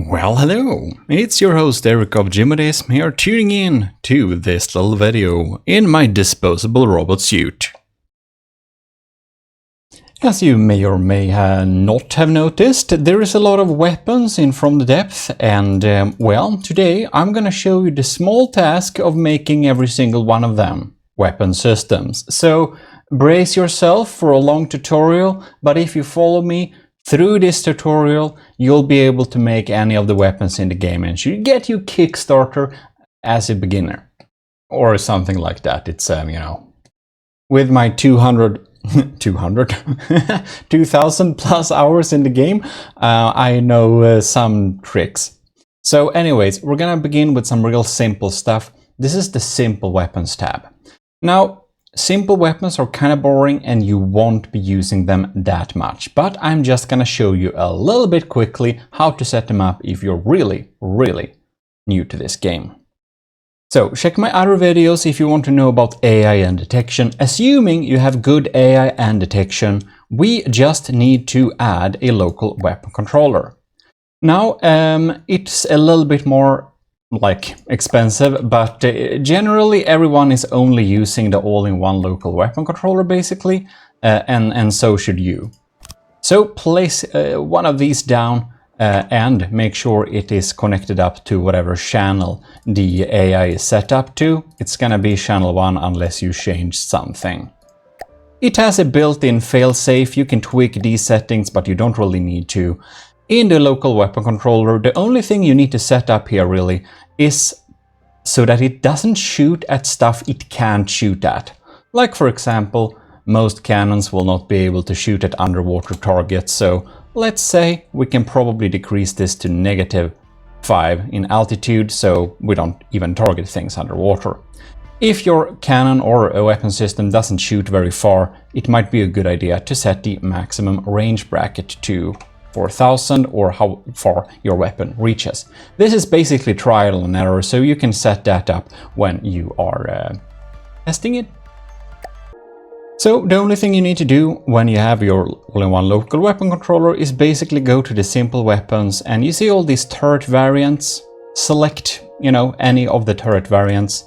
Well, hello! It's your host Eric of GMODISM here, tuning in to this little video in my disposable robot suit. As you may or may not have noticed, there is a lot of weapons in From the Depth, and well, today I'm gonna show you the small task of making every single one of them weapon systems. So brace yourself for a long tutorial, but if you follow me through this tutorial, you'll be able to make any of the weapons in the game and should get you Kickstarter as a beginner. Or something like that. It's, you know, with my 2,000 plus hours in the game, I know some tricks. So anyways, we're gonna begin with some real simple stuff. This is the Simple Weapons tab. Now, simple weapons are kind of boring and you won't be using them that much, but I'm just gonna show you a little bit quickly how to set them up if you're really new to this game. So check my other videos if you want to know about AI and detection. Assuming you have good AI and detection, we just need to add a local weapon controller. Now, it's a little bit more expensive, but generally everyone is only using the all-in-one local weapon controller basically, and so should you. So place one of these down and make sure it is connected up to whatever channel the AI is set up to. It's gonna be channel 1 unless you change something. It has a built-in failsafe. You can tweak these settings, but you don't really need to. In the local weapon controller, the only thing you need to set up here really is so that it doesn't shoot at stuff it can't shoot at. Like for example, most cannons will not be able to shoot at underwater targets, so let's say we can probably decrease this to -5 in altitude so we don't even target things underwater. If your cannon or a weapon system doesn't shoot very far, it might be a good idea to set the maximum range bracket to 4,000 or how far your weapon reaches. This is basically trial and error, so you can set that up when you are testing it. So the only thing you need to do when you have your all-in-one local weapon controller is basically go to the simple weapons and you see all these turret variants. Select, you know, any of the turret variants,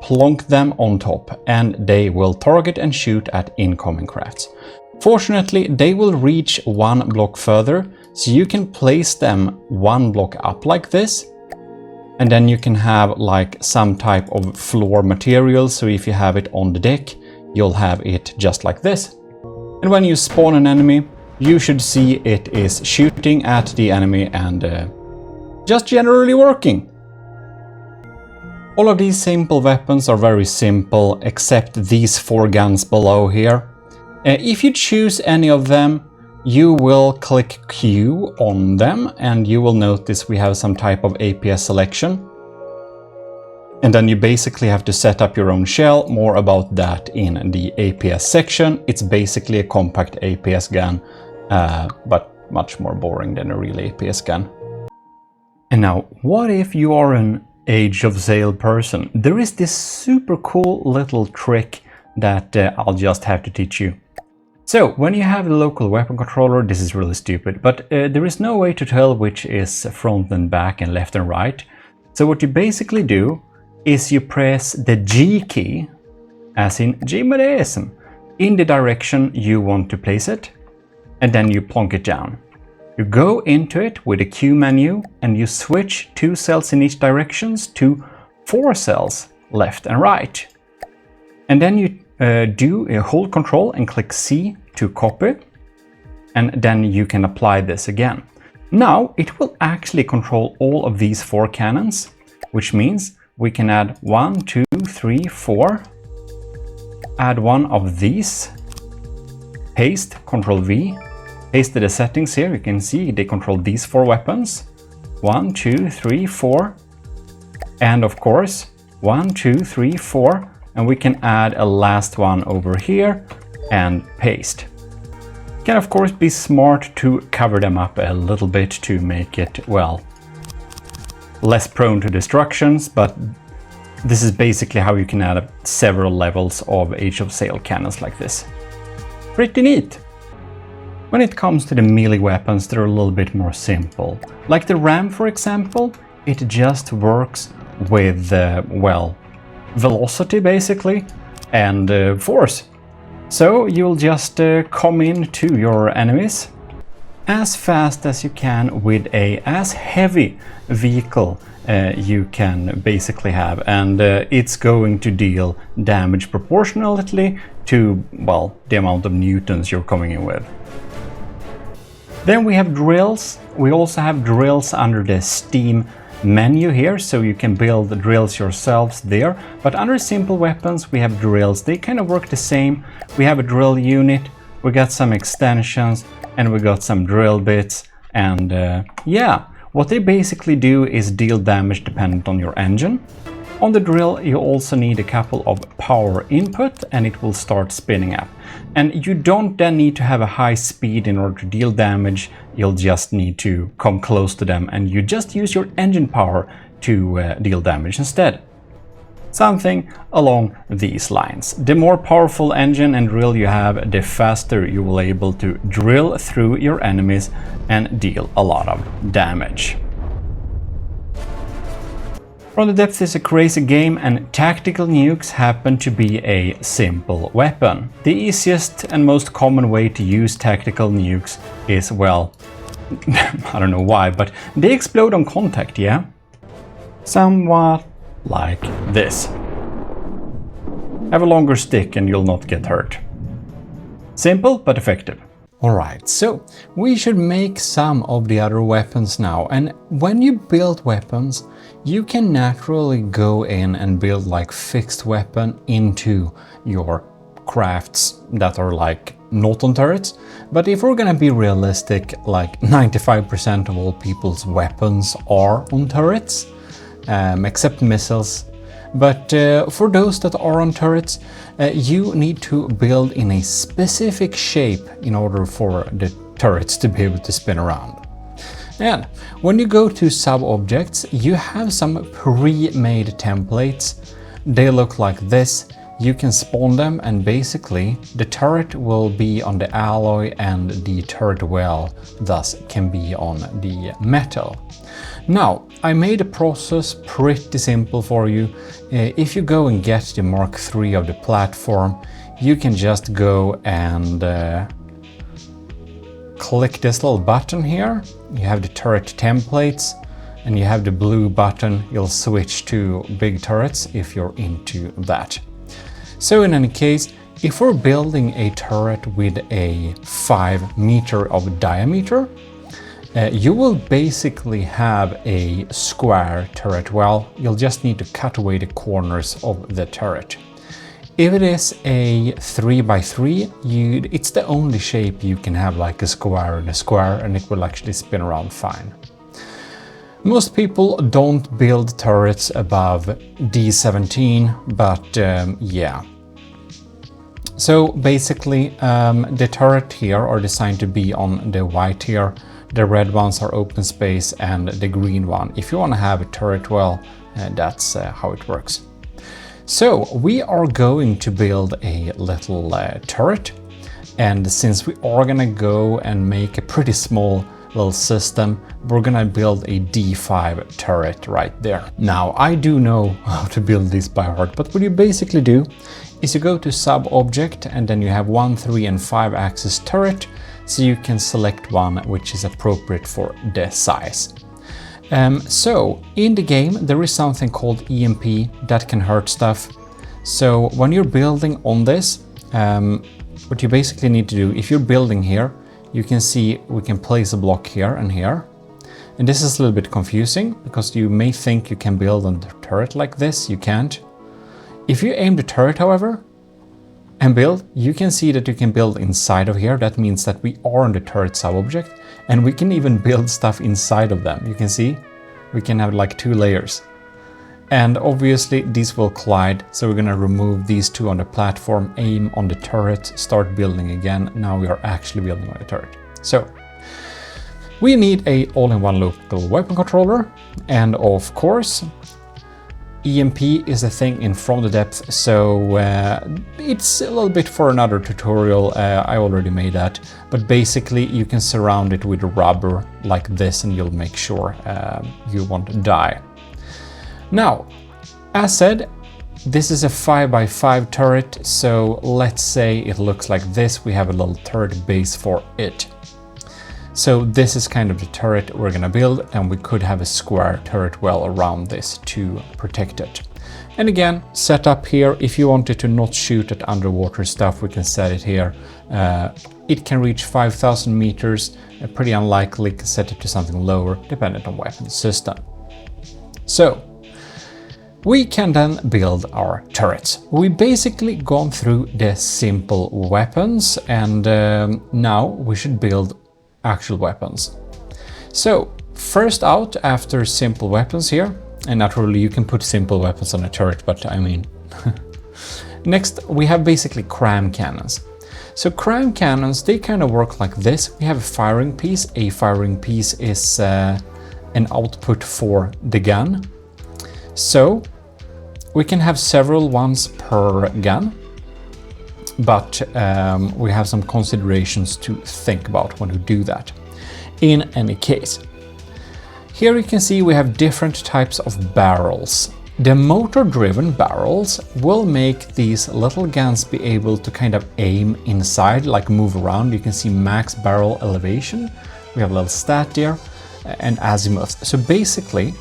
plonk them on top, and they will target and shoot at incoming crafts. Fortunately, they will reach one block further, so you can place them one block up like this, and then you can have like some type of floor material, so if you have it on the deck, you'll have it just like this. And when you spawn an enemy, you should see it is shooting at the enemy and just generally working. All of these simple weapons are very simple, except these 4 guns below here. If you choose any of them, you will click Q on them and you will notice we have some type of APS selection. And then you basically have to set up your own shell. More about that in the APS section. It's basically a compact APS gun, but much more boring than a real APS gun. And now, what if you are an Age of Sail person? There is this super cool little trick that I'll just have to teach you. So, when you have the local weapon controller, this is really stupid, but there is no way to tell which is front and back and left and right. So what you basically do is you press the G key, as in GMODISM, in the direction you want to place it, and then you plonk it down. You go into it with the Q menu and you switch 2 cells in each direction to 4 cells left and right. And then you hold Control and click C to copy, and then you can apply this again. Now it will actually control all of these 4 cannons, which means we can add 1, 2, 3, 4, add one of these, paste, Control V, paste the settings here. You can see they control these 4 weapons, 1, 2, 3, 4, and of course 1, 2, 3, 4. And we can add a last one over here and paste. Can of course be smart to cover them up a little bit to make it, well, less prone to destructions, but this is basically how you can add several levels of Age of Sail cannons like this. Pretty neat! When it comes to the melee weapons, they're a little bit more simple. Like the ram, for example, it just works with, well, velocity basically, and force. So you'll just come into your enemies as fast as you can with a as heavy vehicle you can basically have, and it's going to deal damage proportionally to, well, the amount of newtons you're coming in with. Then we have drills. We also have drills under the Steam menu here, so you can build the drills yourselves there. But under simple weapons, we have drills. They kind of work the same. We have a drill unit, we got some extensions, and we got some drill bits. And yeah, what they basically do is deal damage dependent on your engine. On the drill, you also need a couple of power input, and it will start spinning up. And you don't then need to have a high speed in order to deal damage. You'll just need to come close to them, and you just use your engine power to deal damage instead. Something along these lines. The more powerful engine and drill you have, the faster you will be able to drill through your enemies and deal a lot of damage. From the Depths is a crazy game, and tactical nukes happen to be a simple weapon. The easiest and most common way to use tactical nukes is, well, I don't know why, but they explode on contact, yeah? Somewhat like this. Have a longer stick and you'll not get hurt. Simple but effective. Alright, so we should make some of the other weapons now, and when you build weapons, you can naturally go in and build like fixed weapon into your crafts that are like not on turrets. But if we're gonna be realistic, like 95% of all people's weapons are on turrets, except missiles. But for those that are on turrets, you need to build in a specific shape in order for the turrets to be able to spin around. And when you go to sub-objects, you have some pre-made templates. They look like this. You can spawn them, and basically the turret will be on the alloy and the turret well thus can be on the metal. Now, I made the process pretty simple for you. If you go and get the Mark III of the platform, you can just go and click this little button here. You have the turret templates, and you have the blue button. You'll switch to big turrets if you're into that. So in any case, if we're building a turret with a 5 meter of diameter, you will basically have a square turret well. You'll just need to cut away the corners of the turret. If it is a 3x3, it's the only shape you can have, like a square and a square, and it will actually spin around fine. Most people don't build turrets above D17, but yeah. So basically, the turret here are designed to be on the white here. The red ones are open space, and the green one, if you want to have a turret well, that's how it works. So we are going to build a little turret, and since we are gonna go and make a pretty small little system, we're gonna build a D5 turret right there. Now, I do know how to build this by heart, but what you basically do is you go to sub-object, and then you have 1, 3, and 5 axis turret, so you can select one which is appropriate for the size. So in the game there is something called EMP that can hurt stuff. So when you're building on this, what you basically need to do, if you're building here, you can see we can place a block here and here. And this is a little bit confusing because you may think you can build on the turret like this. You can't. If you aim the turret, however, and build, you can see that you can build inside of here. That means that we are on the turret sub-object, and we can even build stuff inside of them. You can see we can have like 2 layers. And obviously these will collide, so we're gonna remove these 2 on the platform, aim on the turret, start building again. Now we are actually building on the turret. So we need a all-in-one local weapon controller, and of course EMP is a thing in From the Depth, so it's a little bit for another tutorial. I already made that, but basically you can surround it with rubber like this and you'll make sure you won't die. Now, as said, this is a 5x5 turret, so let's say it looks like this. We have a little turret base for it. So this is kind of the turret we're gonna build, and we could have a square turret well around this to protect it. And again, set up here. If you wanted to not shoot at underwater stuff, we can set it here. It can reach 5,000 meters, pretty unlikely to set it to something lower, dependent on weapon system. So, we can then build our turrets. We've basically gone through the simple weapons, and now we should build actual weapons. So first out after simple weapons here, and naturally you can put simple weapons on a turret, but I mean next we have basically CRAM cannons. So CRAM cannons, they kind of work like this. We have a firing piece. A firing piece is an output for the gun. So we can have several ones per gun, but we have some considerations to think about when we do that. In any case, here you can see we have different types of barrels. The motor-driven barrels will make these little guns be able to kind of aim inside, like move around. You can see max barrel elevation. We have a little stat there, and azimuth. So basically,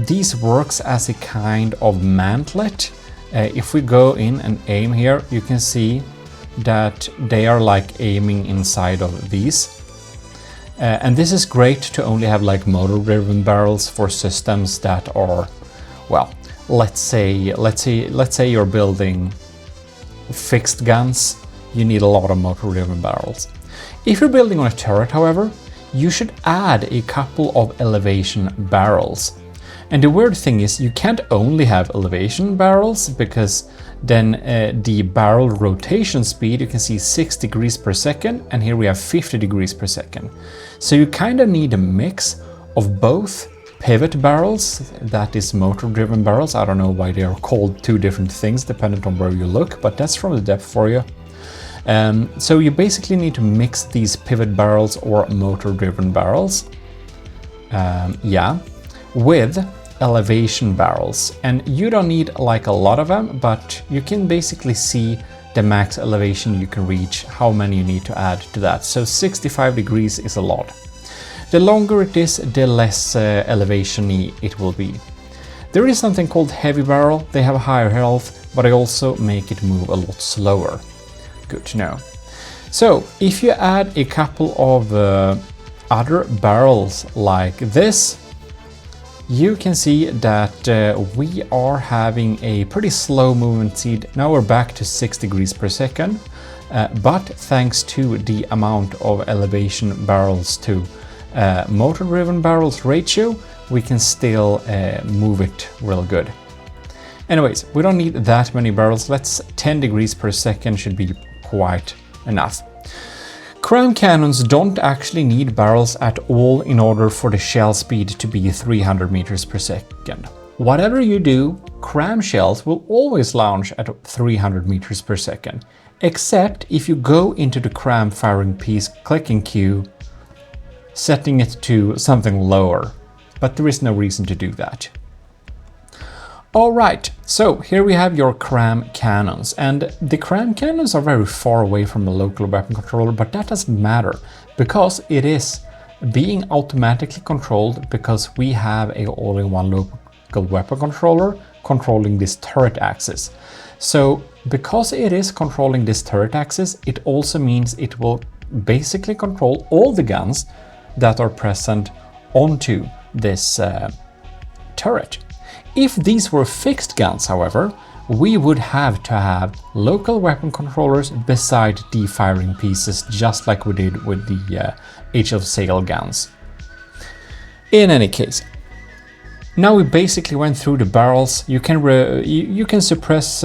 these works as a kind of mantlet. If we go in and aim here, you can see that they are like aiming inside of these. And this is great to only have like motor-driven barrels for systems that are, well, let's say you're building fixed guns. You need a lot of motor-driven barrels. If you're building on a turret, however, you should add a couple of elevation barrels. And the weird thing is you can't only have elevation barrels, because then the barrel rotation speed, you can see 6 degrees per second, and here we have 50 degrees per second. So you kind of need a mix of both pivot barrels, that is motor-driven barrels. I don't know why they are called two different things depending on where you look, but that's From the Depth for you. So you basically need to mix these pivot barrels or motor-driven barrels, with elevation barrels. And you don't need like a lot of them, but you can basically see the max elevation you can reach, how many you need to add to that. So 65 degrees is a lot. The longer it is, the less elevation-y it will be. There is something called heavy barrel. They have a higher health, but they also make it move a lot slower. Good to know. So if you add a couple of other barrels like this, you can see that we are having a pretty slow movement speed. Now we're back to 6 degrees per second, but thanks to the amount of elevation barrels to motor-driven barrels ratio, we can still move it real good. Anyways, we don't need that many barrels. 10 degrees per second should be quite enough. CRAM cannons don't actually need barrels at all in order for the shell speed to be 300 meters per second. Whatever you do, CRAM shells will always launch at 300 meters per second, except if you go into the CRAM firing piece, clicking Q, setting it to something lower, but there is no reason to do that. Alright, so here we have your CRAM cannons, and the CRAM cannons are very far away from the local weapon controller, but that doesn't matter, because it is being automatically controlled, because we have a all-in-one local weapon controller controlling this turret axis. So because it is controlling this turret axis, it also means it will basically control all the guns that are present onto this turret. If these were fixed guns, however, we would have to have local weapon controllers beside the firing pieces, just like we did with the Age of Sail guns. In any case, now we basically went through the barrels. You can suppress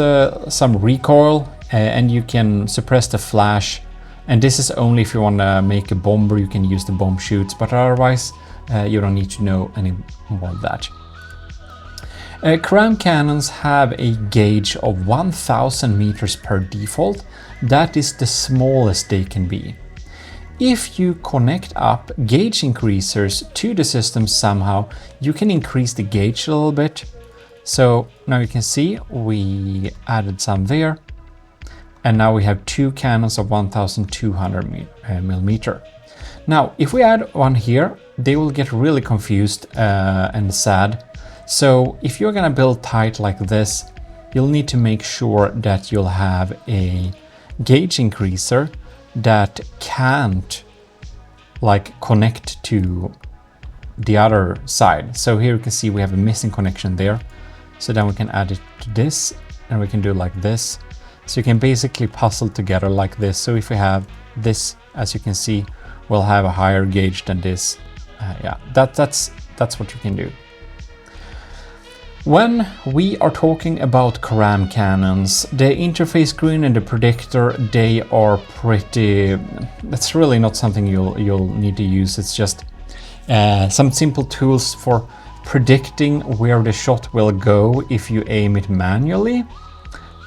some recoil, and you can suppress the flash. And this is only if you want to make a bomber, you can use the bomb chutes, but otherwise you don't need to know any more of that. CRAM cannons have a gauge of 1000 meters per default. That is the smallest they can be. If you connect up gauge increasers to the system somehow, you can increase the gauge a little bit. So now you can see we added some there. And now we have two cannons of 1200 millimeter. Now, if we add one here, they will get really confused and sad. So if you're gonna build tight like this, you'll need to make sure that you'll have a gauge increaser that can't like connect to the other side. So here you can see we have a missing connection there. So then we can add it to this and we can do like this. So you can basically puzzle together like this. So if we have this, as you can see, we'll have a higher gauge than this. Yeah, that's what you can do. When we are talking about CRAM cannons, the interface screen and the predictor, they are pretty... That's really not something you'll need to use. It's just some simple tools for predicting where the shot will go if you aim it manually.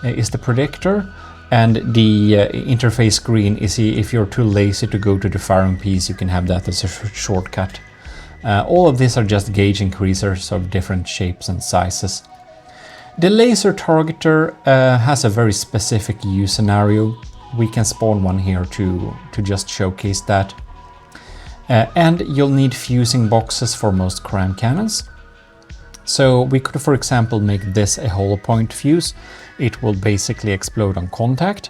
Is the predictor, and the interface screen is if you're too lazy to go to the firing piece, you can have that as a shortcut. All of these are just gauge increasers of different shapes and sizes. The laser targeter has a very specific use scenario. We can spawn one here to just showcase that. And you'll need fusing boxes for most CRAM cannons. So we could, for example, make this a hollow point fuse. It will basically explode on contact.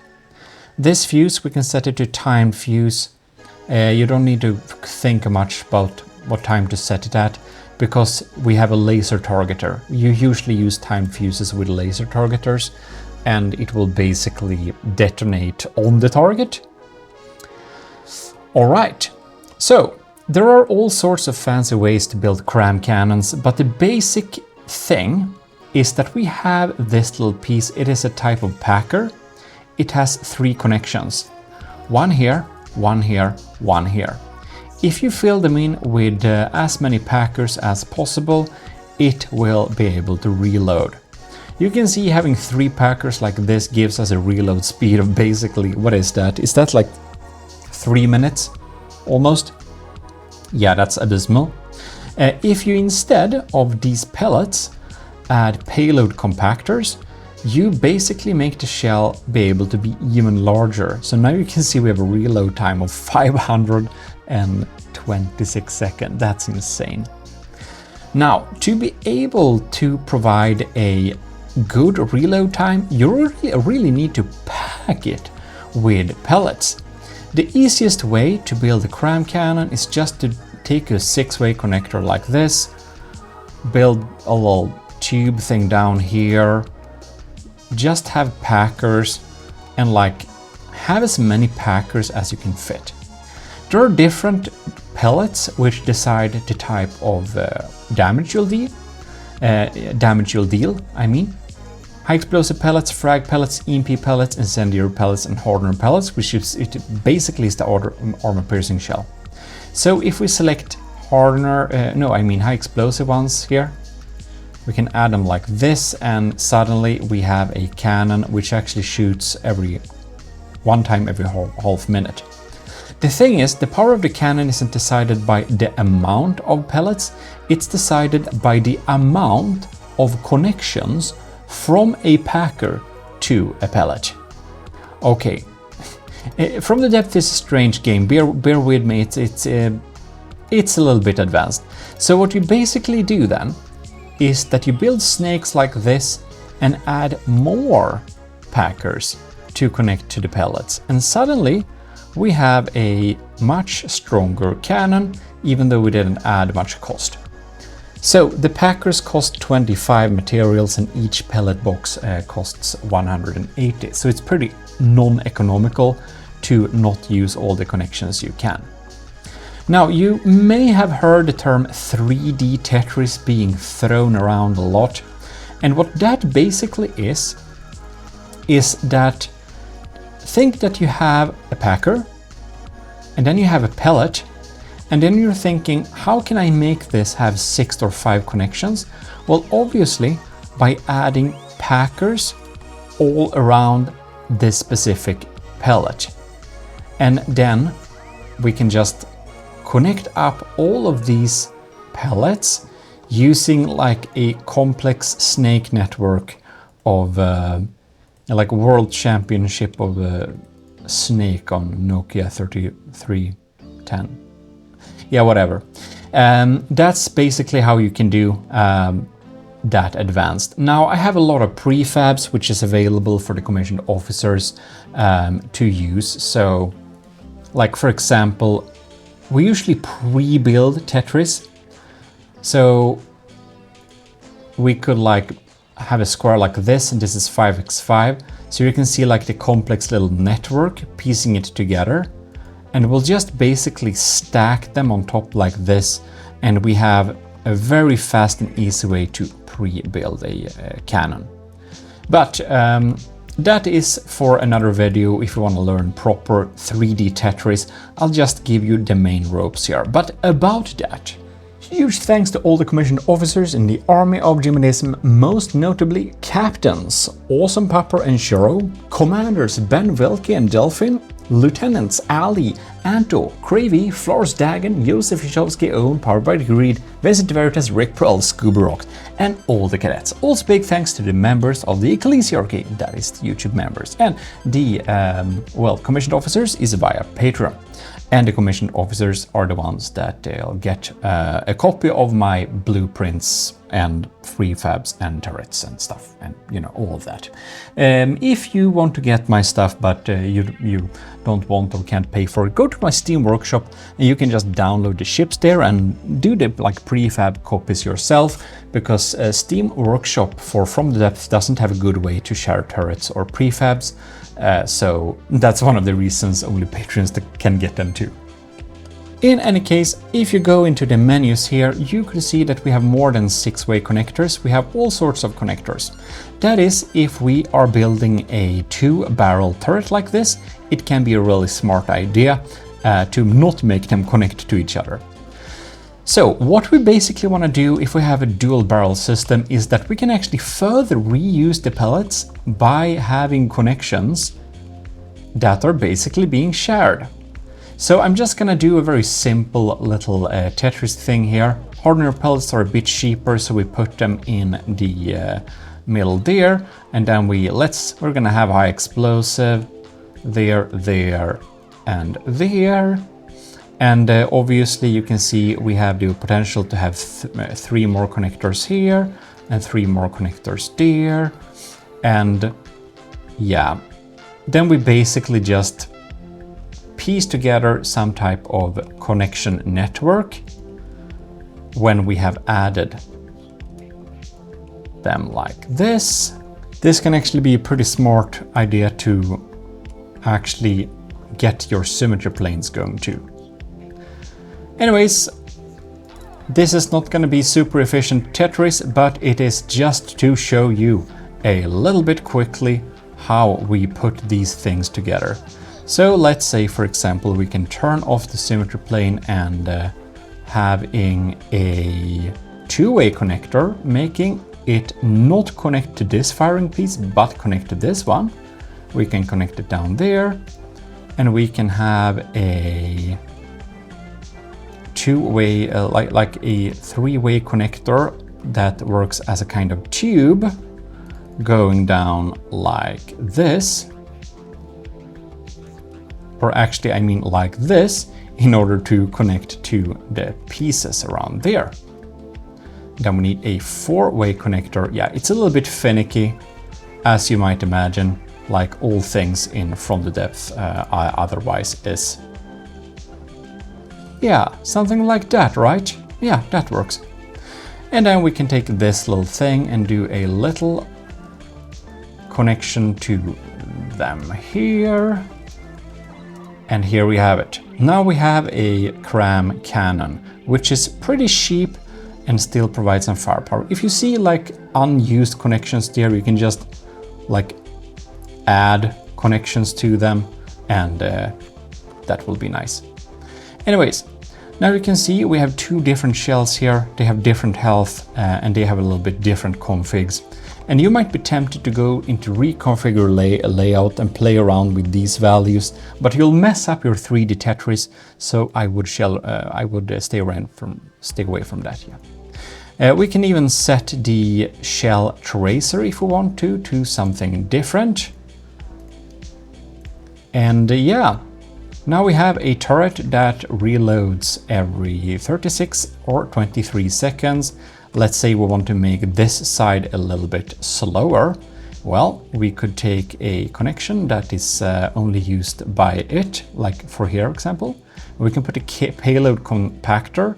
This fuse, we can set it to timed fuse. You don't need to think much about what time to set it at, because we have a laser targeter. You usually use timed fuses with laser targeters, and it will basically detonate on the target. All right, so there are all sorts of fancy ways to build CRAM cannons, but the basic thing is that we have this little piece. It is a type of packer. It has 3 connections. One here, one here, one here. If you fill them in with as many packers as possible, it will be able to reload. You can see having 3 packers like this gives us a reload speed of basically, what is that? Is that like 3 minutes almost? Yeah, that's abysmal. If you instead of these pellets add payload compactors, you basically make the shell be able to be even larger. So now you can see we have a reload time of 526 seconds. That's insane. Now, to be able to provide a good reload time, you really need to pack it with pellets. The easiest way to build a CRAM cannon is just to take a 6-way connector like this, build a little tube thing down here, just have packers, and like have as many packers as you can fit. There are different pellets which decide the type of damage you'll deal. High explosive pellets, frag pellets, EMP pellets, incendiary pellets, and hardener pellets, which is basically is the armor piercing shell. So if we select hardener, high explosive ones here, we can add them like this, and suddenly we have a cannon which actually shoots one time every half minute. The thing is, the power of the cannon isn't decided by the amount of pellets, it's decided by the amount of connections from a packer to a pellet. Okay, From the Depth is a strange game, bear with me, it's a little bit advanced. So what you basically do then is that you build snakes like this and add more packers to connect to the pellets, and suddenly we have a much stronger cannon, even though we didn't add much cost. So the packers cost 25 materials and each pellet box costs 180, so it's pretty non-economical to not use all the connections you can. Now, you may have heard the term 3D Tetris being thrown around a lot, and what that basically is that think that you have a packer and then you have a pellet, and then you're thinking, how can I make this have 6 or 5 connections? Well, obviously by adding packers all around this specific pellet. And then we can just connect up all of these pellets using like a complex snake network of like World Championship of Snake on Nokia 3310. Yeah, whatever. That's basically how you can do that advanced. Now I have a lot of prefabs which is available for the commissioned officers to use. So like for example, we usually pre-build Tetris. So we could like have a square like this, and this is 5x5. So you can see like the complex little network piecing it together. And we'll just basically stack them on top like this. And we have a very fast and easy way to pre-build a cannon. But that is for another video. If you want to learn proper 3D Tetris, I'll just give you the main ropes here. But about that, huge thanks to all the commissioned officers in the army of GMODISM, most notably captains Awesome Pupper and Shiro, commanders Ben Velke and Delphin, lieutenants Ali, Anto, Cravey, Flores Dagan, Josef Yashovsky, Owen, Powered by the Greed, Visit Veritas, Rick Pearl, Scuba Rock, and all the cadets. Also big thanks to the members of the Ecclesiarchy, that is the YouTube members, and the, commissioned officers is via Patreon. And the commissioned officers are the ones that get a copy of my blueprints and prefabs and turrets and stuff, and you know, all of that. If you want to get my stuff but you don't want or can't pay for it, go to my Steam workshop and you can just download the ships there and do the like prefab copies yourself, because Steam workshop for From the Depths doesn't have a good way to share turrets or prefabs. So that's one of the reasons only patrons can get them too. In any case, if you go into the menus here, you can see that we have more than 6-way connectors. We have all sorts of connectors. That is, if we are building a 2-barrel turret like this, it can be a really smart idea to not make them connect to each other. So what we basically want to do if we have a dual barrel system is that we can actually further reuse the pellets by having connections that are basically being shared. So I'm just gonna do a very simple little Tetris thing here. Ordinary pellets are a bit cheaper, so we put them in the middle there, and then we're gonna have high explosive there, and there. And obviously you can see we have the potential to have 3 more connectors here and 3 more connectors there. And yeah, then we basically just piece together some type of connection network when we have added them like this. This can actually be a pretty smart idea to actually get your symmetry planes going too. Anyways, this is not going to be super efficient Tetris, but it is just to show you a little bit quickly how we put these things together. So let's say, for example, we can turn off the symmetry plane and having a 2-way connector, making it not connect to this firing piece, but connect to this one. We can connect it down there, and we can have a 2-way, like a 3-way connector that works as a kind of tube going down like this. Or actually, I mean like this, in order to connect to the pieces around there. Then we need a 4-way connector. Yeah, it's a little bit finicky, as you might imagine, like all things in From the Depths otherwise is. Yeah, something like that, right? Yeah, that works. And then we can take this little thing and do a little connection to them here. And here we have it. Now we have a CRAM cannon, which is pretty cheap and still provides some firepower. If you see like unused connections there, you can just like add connections to them, and that will be nice. Anyways, now you can see we have 2 different shells here. They have different health and they have a little bit different configs. And you might be tempted to go into reconfigure layout and play around with these values, but you'll mess up your 3D Tetris, so I would stay away from that. Yeah. We can even set the shell tracer if we want to something different. And yeah, now we have a turret that reloads every 36 or 23 seconds. Let's say we want to make this side a little bit slower. Well, we could take a connection that is only used by it, like for here example. We can put a payload compactor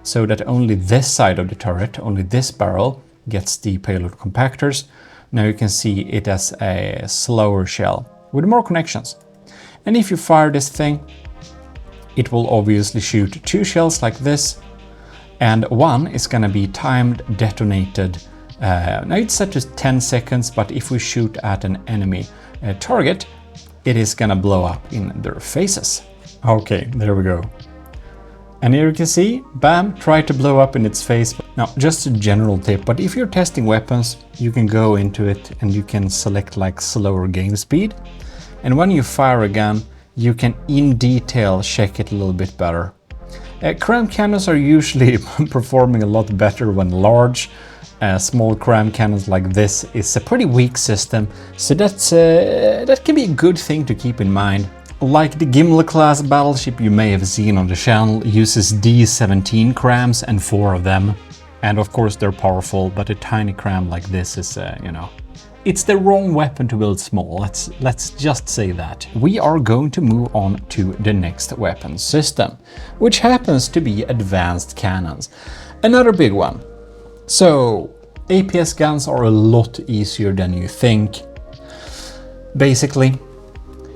so that only this side of the turret, only this barrel, gets the payload compactors. Now you can see it has a slower shell with more connections. And if you fire this thing, it will obviously shoot 2 shells like this, and one is going to be timed detonated. Now it's set to 10 seconds, but if we shoot at an enemy target, it is going to blow up in their faces. Okay, there we go. And here you can see, bam, try to blow up in its face. Now, just a general tip, but if you're testing weapons, you can go into it and you can select like slower game speed. And when you fire a gun, you can in detail check it a little bit better. CRAM cannons are usually performing a lot better when large. Small CRAM cannons like this is a pretty weak system, so that can be a good thing to keep in mind. Like the Gimli class battleship you may have seen on the channel uses D17 CRAMs and 4 of them. And of course they're powerful, but a tiny CRAM like this is, it's the wrong weapon to build small, let's just say that. We are going to move on to the next weapon system, which happens to be advanced cannons. Another big one. So, APS guns are a lot easier than you think. Basically,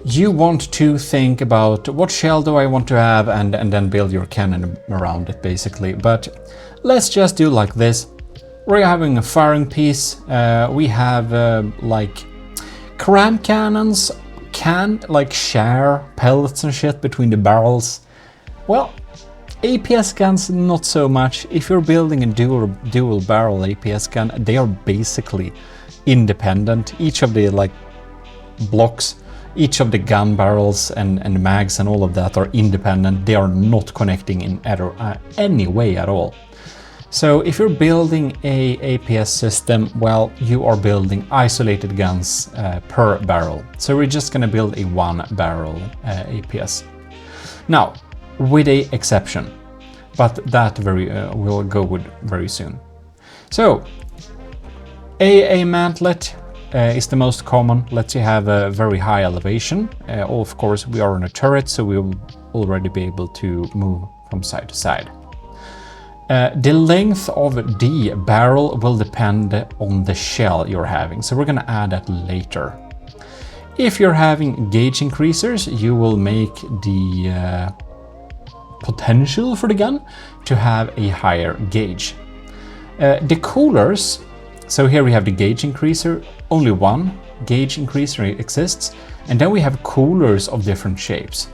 you want to think about what shell do I want to have and then build your cannon around it, basically. But let's just do like this. We're having a firing piece. We have like CRAM cannons can like share pellets and shit between the barrels. Well, APS guns not so much. If you're building a dual barrel APS gun, they are basically independent. Each of the like blocks, each of the gun barrels and mags and all of that are independent. They are not connecting in any way at all. So if you're building a APS system, well, you are building isolated guns per barrel. So we're just going to build a 1 barrel APS. Now, with a exception, but that we'll go with very soon. So, a mantlet is the most common. Lets you have a very high elevation. Of course, we are in a turret, so we will already be able to move from side to side. The length of the barrel will depend on the shell you're having, so we're going to add that later. If you're having gauge increasers, you will make the potential for the gun to have a higher gauge. The coolers, so here we have the gauge increaser, only one gauge increaser exists, and then we have coolers of different shapes.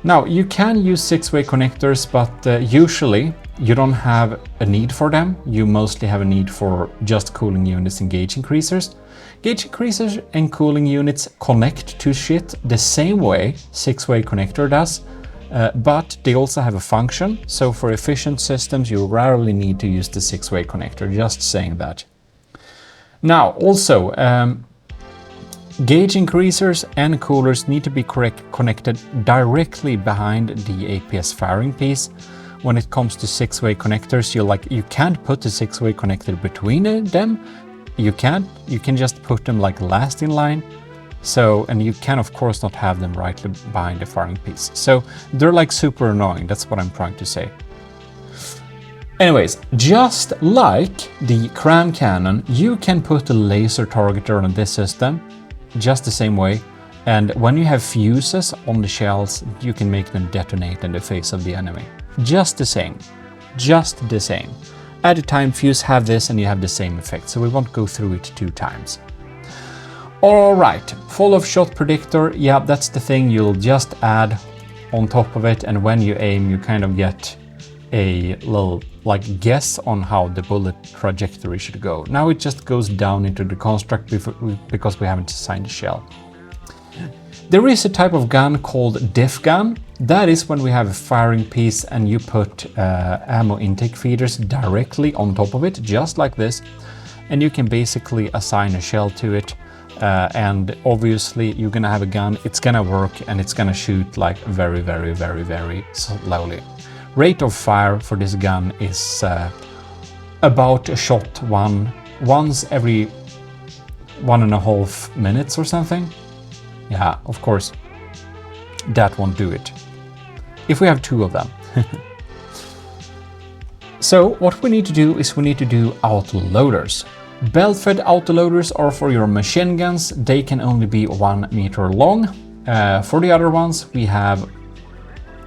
Now, you can use 6-way connectors, but usually you don't have a need for them. You mostly have a need for just cooling units and gauge increasers. Gauge increasers and cooling units connect to shit the same way 6-way connector does, but they also have a function. So for efficient systems, you rarely need to use the 6-way connector, just saying that. Now, also, gauge increasers and coolers need to be connected directly behind the APS firing piece. When it comes to 6-way connectors, you can't put the 6-way connector between them. You can just put them like last in line. So, and you can of course not have them right behind the firing piece. So they're like super annoying, that's what I'm trying to say. Anyways, just like the CRAM cannon, you can put a laser targeter on this system, just the same way. And when you have fuses on the shells, you can make them detonate in the face of the enemy. Just the same. Just the same. At a time, fuse have this and you have the same effect, so we won't go through it 2 times. Alright, fall of shot predictor, yeah, that's the thing you'll just add on top of it, and when you aim you kind of get a little like guess on how the bullet trajectory should go. Now it just goes down into the construct because we haven't designed the shell. There is a type of gun called diff gun. That is when we have a firing piece and you put ammo intake feeders directly on top of it, just like this. And you can basically assign a shell to it. And obviously you're gonna have a gun, it's gonna work and it's gonna shoot like very, very, very, very slowly. Rate of fire for this gun is about a shot once every 1.5 minutes or something. Yeah, of course, that won't do it. If we have 2 of them. So what we need to do is we need to do autoloaders. Belt-fed autoloaders are for your machine guns. They can only be 1 meter long. For the other ones, we have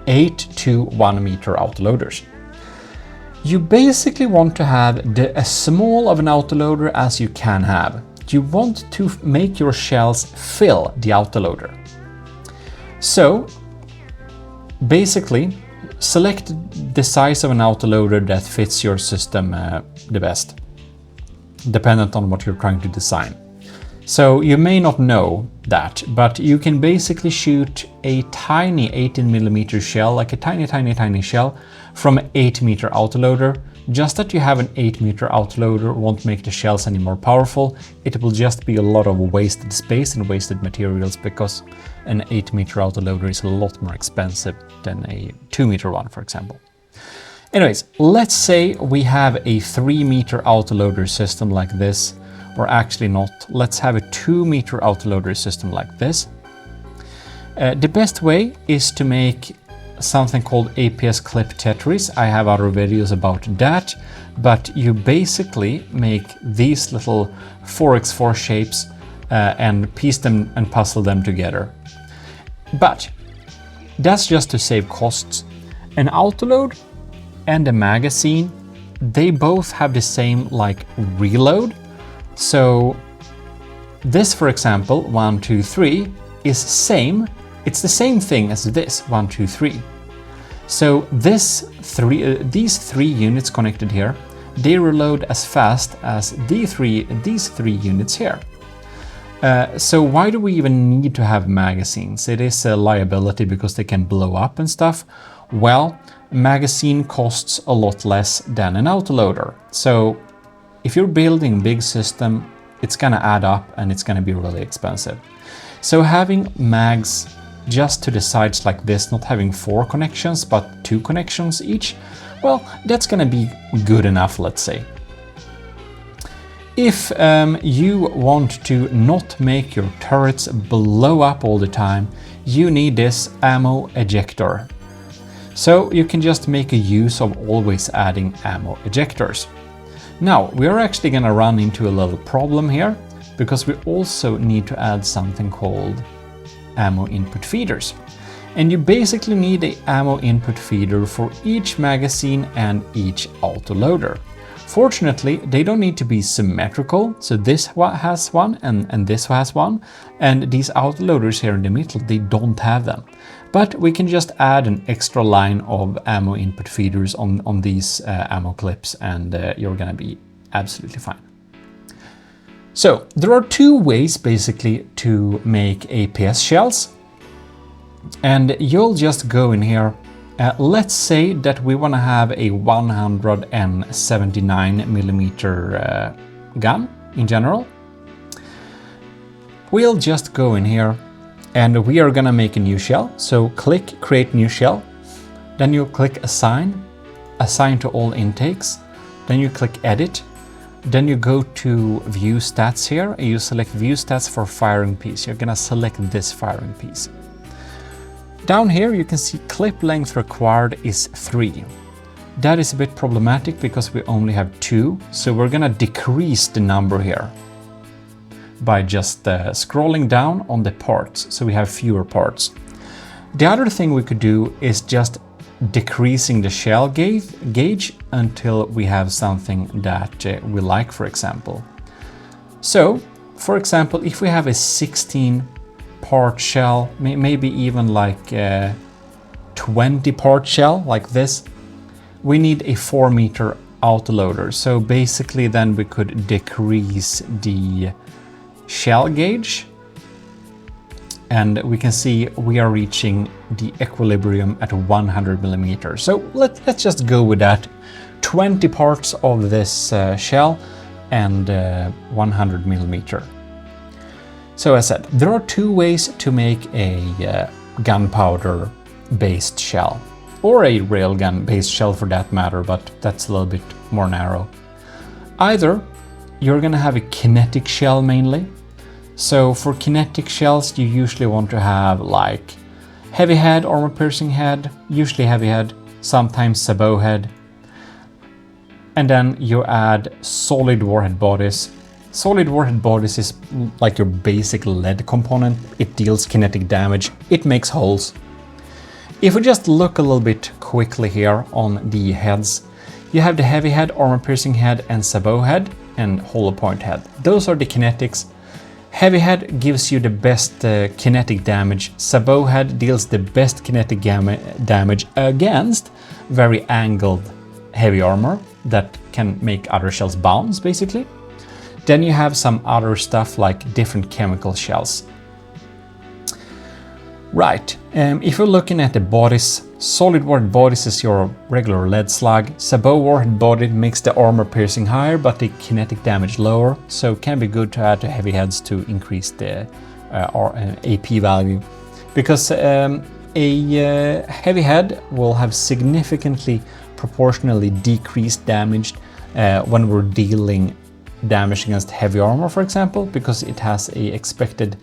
8 to 1 meter autoloaders. You basically want to have as small of an autoloader as you can have. You want to make your shells fill the autoloader. So basically select the size of an autoloader that fits your system the best, dependent on what you're trying to design. So you may not know that, but you can basically shoot a tiny 18mm shell, like a tiny shell, from an 8-meter autoloader. Just that you have an 8-meter autoloader won't make the shells any more powerful. It will just be a lot of wasted space and wasted materials because an 8-meter autoloader is a lot more expensive than a 2-meter one, for example. Anyways, let's say we have a 3-meter autoloader system like this, or actually not. Let's have a 2-meter autoloader system like this. The best way is to make something called APS clip Tetris. I have other videos about that, but you basically make these little 4x4 shapes and piece them and puzzle them together. But that's just to save costs. An autoload and a magazine, they both have the same like reload. So this, for example, 1, 2, 3 is same. It's the same thing as this 1, 2, 3. So these 3 units connected here, they reload as fast as these 3 units here. So why do we even need to have magazines? It is a liability because they can blow up and stuff. Well, magazine costs a lot less than an autoloader. So if you're building a big system, it's gonna add up and it's gonna be really expensive. So having mags just to the sides like this, not having 4 connections but 2 connections each, well, that's gonna be good enough, let's say. If you want to not make your turrets blow up all the time, you need this ammo ejector. So you can just make a use of always adding ammo ejectors. Now, we are actually gonna run into a little problem here, because we also need to add something called ammo input feeders. And you basically need an ammo input feeder for each magazine and each autoloader. Fortunately, they don't need to be symmetrical, so this has one and this has one, and these autoloaders here in the middle, they don't have them. But we can just add an extra line of ammo input feeders on these ammo clips, and you're gonna be absolutely fine. So there are 2 ways basically to make APS shells, and you'll just go in here. Let's say that we want to have a 179mm gun in general. We'll just go in here and we are gonna make a new shell. So click create new shell, then you click assign to all intakes, then you click edit, then you go to view stats here and you select view stats for firing piece. You're gonna select this firing piece. Down here you can see clip length required is 3. That is a bit problematic because we only have 2, so we're gonna decrease the number here by just scrolling down on the parts, so we have fewer parts. The other thing we could do is just decreasing the shell gauge until we have something that we like, for example. So, for example, if we have a 16-part shell, maybe even like a 20-part shell like this, we need a 4-meter autoloader. So basically then we could decrease the shell gauge, and we can see we are reaching the equilibrium at 100 millimeters. So let's just go with that. 20 parts of this shell and 100 millimeter. So as I said, there are 2 ways to make a gunpowder based shell, or a railgun based shell for that matter, but that's a little bit more narrow. Either you're gonna have a kinetic shell mainly. So for kinetic shells, you usually want to have like heavy head, armor piercing head, usually heavy head, sometimes sabot head. And then you add solid warhead bodies. Solid warhead bodies is like your basic lead component. It deals kinetic damage, it makes holes. If we just look a little bit quickly here on the heads, you have the heavy head, armor piercing head, and sabot head, and hollow point head. Those are the kinetics. Heavy head gives you the best kinetic damage. Sabot head deals the best kinetic damage against very angled heavy armor that can make other shells bounce, basically. Then you have some other stuff like different chemical shells. Right, if you're looking at the bodies, solid warhead bodies is your regular lead slug. Sabot warhead body makes the armor piercing higher but the kinetic damage lower, so it can be good to add to heavy heads to increase the AP value. Because a heavy head will have significantly proportionally decreased damage when we're dealing damage against heavy armor, for example, because it has a expected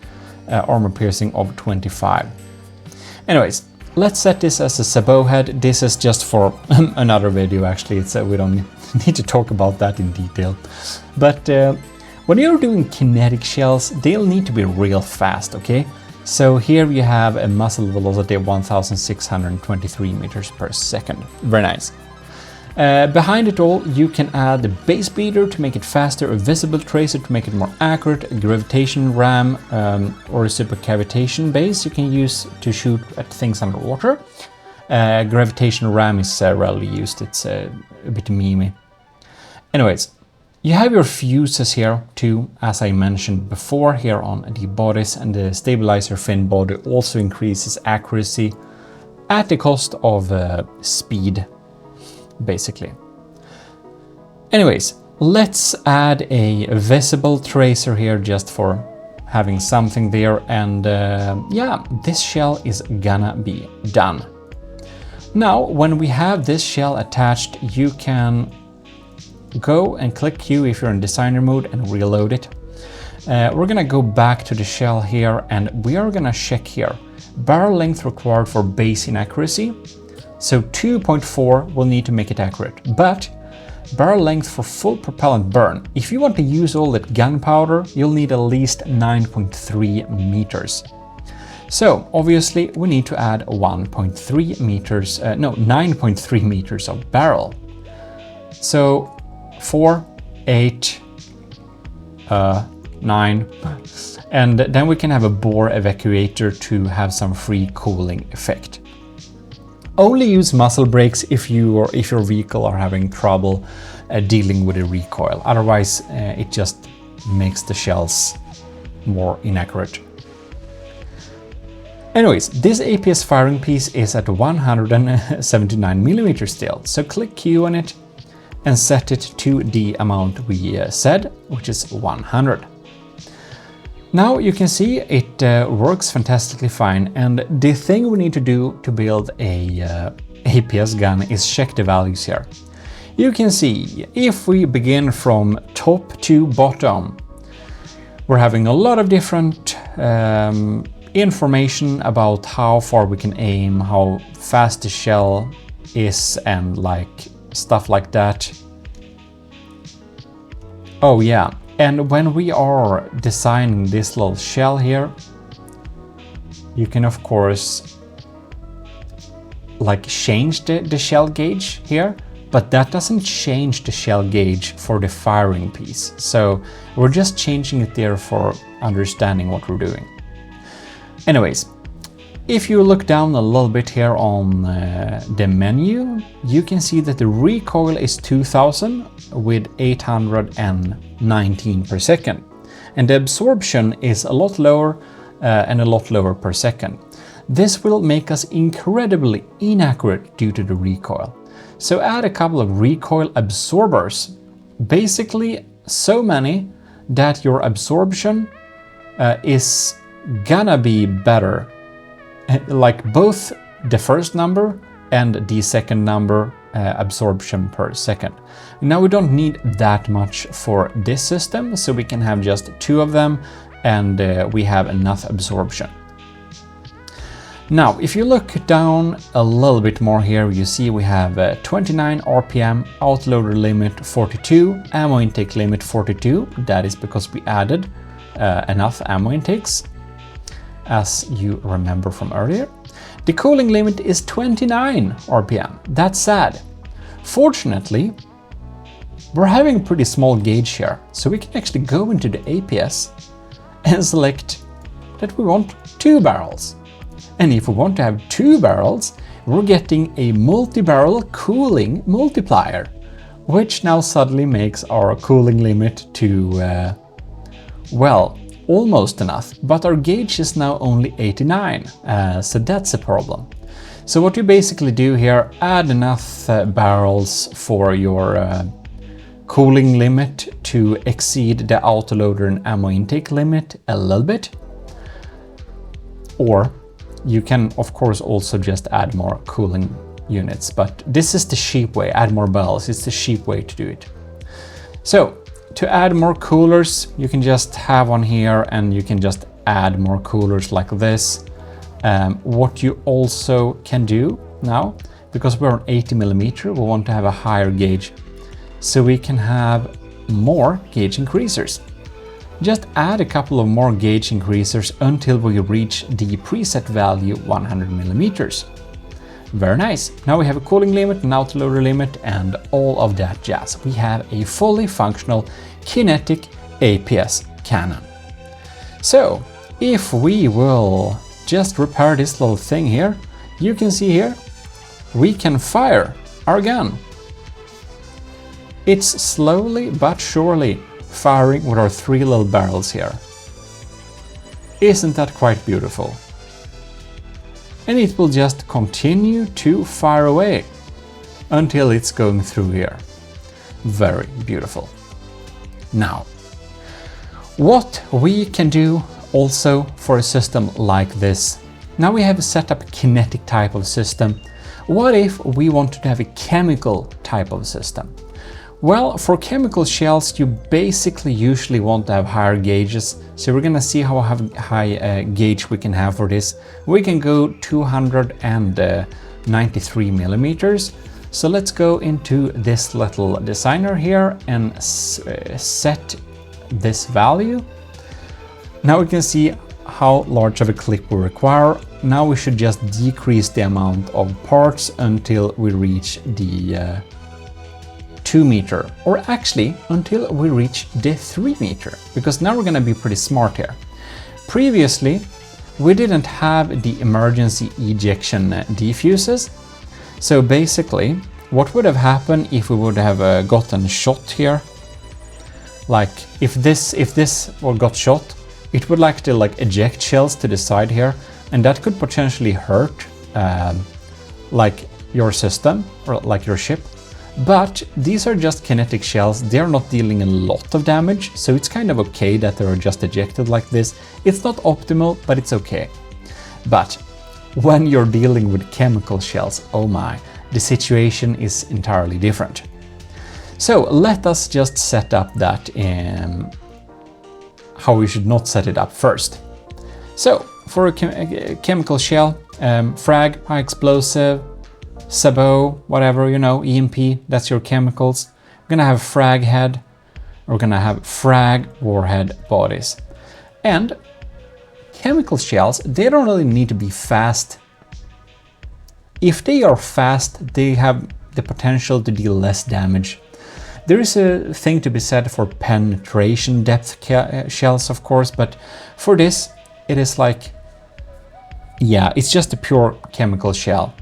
armor piercing of 25. Anyways, let's set this as a sabot head. This is just for another video, actually. We don't need to talk about that in detail. But when you're doing kinetic shells, they'll need to be real fast, okay? So here you have a muzzle velocity of 1,623 meters per second. Very nice. Behind it all, you can add the base beater to make it faster, a visible tracer to make it more accurate, a gravitation ram or a supercavitation base you can use to shoot at things underwater. Gravitation ram is rarely used, it's a bit memey. Anyways, you have your fuses here too, as I mentioned before, here on the bodies, and the stabilizer fin body also increases accuracy at the cost of speed, basically. Anyways, let's add a visible tracer here just for having something there, and yeah, this shell is gonna be done. Now, when we have this shell attached, you can go and click Q if you're in designer mode and reload it. We're gonna go back to the shell here, and we are gonna check here barrel length required for base inaccuracy. So 2.4 will need to make it accurate, but barrel length for full propellant burn, if you want to use all that gunpowder, you'll need at least 9.3 meters. So obviously we need to add 9.3 meters of barrel. So 4, 8, 9, and then we can have a bore evacuator to have some free cooling effect. Only use muzzle brakes if your vehicle are having trouble dealing with the recoil. Otherwise, it just makes the shells more inaccurate. Anyways, this APS firing piece is at 179 millimeters still. So click Q on it and set it to the amount we said, which is 100. Now you can see it works fantastically fine, and the thing we need to do to build a APS gun is check the values here. You can see if we begin from top to bottom, we're having a lot of different information about how far we can aim, how fast the shell is, and like stuff like that. Oh yeah. And when we are designing this little shell here, you can of course like change the shell gauge here, but that doesn't change the shell gauge for the firing piece. So we're just changing it there for understanding what we're doing. Anyways, If you look down a little bit here on the menu, you can see that the recoil is 2000 with 819 per second. And the absorption is a lot lower and a lot lower per second. This will make us incredibly inaccurate due to the recoil. So add a couple of recoil absorbers, basically so many that your absorption is gonna be better, like both the first number and the second number absorption per second. Now we don't need that much for this system, so we can have just 2 of them and we have enough absorption. Now, if you look down a little bit more here, you see we have 29 RPM, autoloader limit 42, ammo intake limit 42. That is because we added enough ammo intakes, as you remember from earlier. The cooling limit is 29 RPM. That's sad. Fortunately, we're having a pretty small gauge here, so we can actually go into the APS and select that we want 2 barrels. And if we want to have 2 barrels, we're getting a multi-barrel cooling multiplier, which now suddenly makes our cooling limit to, well, almost enough, but our gauge is now only 89, so that's a problem. So what you basically do here, add enough barrels for your cooling limit to exceed the autoloader and ammo intake limit a little bit, or you can of course also just add more cooling units, but this is the cheap way. Add more barrels, it's the cheap way to do it. So to add more coolers, you can just have one here and you can just add more coolers like this. What you also can do now, because we're on 80mm, we want to have a higher gauge, so we can have more gauge increasers. Just add a couple of more gauge increasers until we reach the preset value 100mm. Very nice. Now we have a cooling limit, an autoloader limit, and all of that jazz. We have a fully functional kinetic APS cannon. So if we will just repair this little thing here, you can see here, we can fire our gun. It's slowly but surely firing with our 3 little barrels here. Isn't that quite beautiful? And it will just continue to fire away until it's going through here. Very beautiful. Now, what we can do also for a system like this. Now we have set up a kinetic type of system. What if we wanted to have a chemical type of system? Well, for chemical shells, you basically usually want to have higher gauges. So we're gonna see how high gauge we can have for this. We can go 293mm. So let's go into this little designer here and set this value. Now we can see how large of a clip we require. Now we should just decrease the amount of parts until we reach the 2 meter, or actually until we reach the 3 meter, because now we're going to be pretty smart here. Previously, we didn't have the emergency ejection defuses. So basically, what would have happened if we would have gotten shot here? Like if this got shot, it would like to eject shells to the side here, and that could potentially hurt like your system or like your ship. But these are just kinetic shells, they're not dealing a lot of damage, so it's kind of okay that they're just ejected like this. It's not optimal, but it's okay. But when you're dealing with chemical shells, oh my, the situation is entirely different. So let us just set up that in how we should not set it up first. So for a chemical shell, frag, high explosive, sabot, whatever, you know, EMP, that's your chemicals. We're gonna have frag head, we're gonna have frag warhead bodies. And chemical shells, they don't really need to be fast. If they are fast, they have the potential to deal less damage. There is a thing to be said for penetration depth shells, of course, but for this, it is like, Yeah, it's just a pure chemical shell.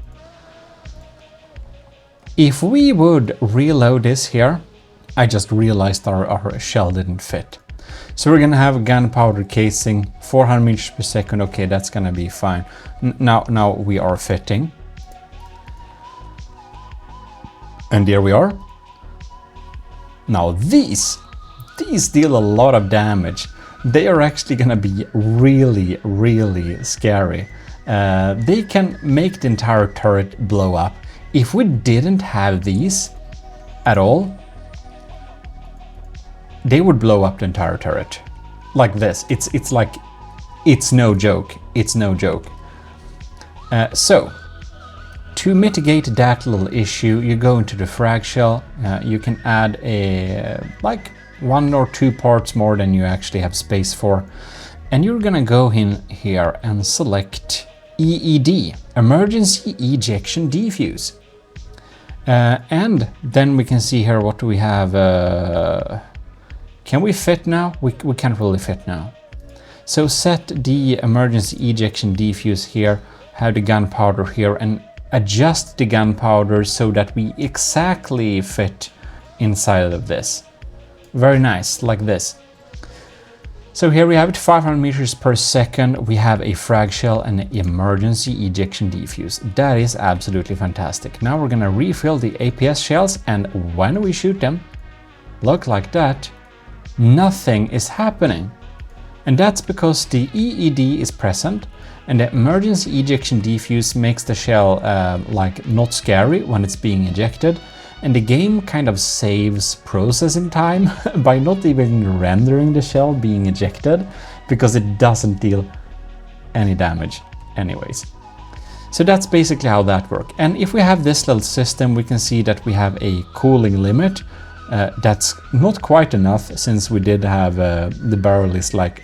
If we would reload this here, I just realized our shell didn't fit. So we're gonna have a gunpowder casing, 400 meters per second. Okay, that's gonna be fine. Now we are fitting. And there we are. Now these deal a lot of damage. They are actually gonna be really, really scary. They can make the entire turret blow up. If we didn't have these at all, they would blow up the entire turret. Like this. It's like, it's no joke. It's no joke. So, to mitigate that little issue, you go into the frag shell. You can add like 1 or 2 parts more than you actually have space for. And you're gonna go in here and select EED, Emergency Ejection Defuse. And then we can see here what we have. Can we fit now? We can't really fit now. So set the emergency ejection defuse here, have the gunpowder here, and adjust the gunpowder so that we exactly fit inside of this. Very nice, like this. So here we have it, 500 meters per second. We have a frag shell and an emergency ejection defuse. That is absolutely fantastic. Now we're gonna refill the APS shells, and when we shoot them, look like that, nothing is happening. And that's because the EED is present, and the emergency ejection defuse makes the shell like not scary when it's being ejected. And the game kind of saves processing time by not even rendering the shell being ejected, because it doesn't deal any damage anyways. So that's basically how that works. And if we have this little system, we can see that we have a cooling limit. That's not quite enough, since we did have the barrel is like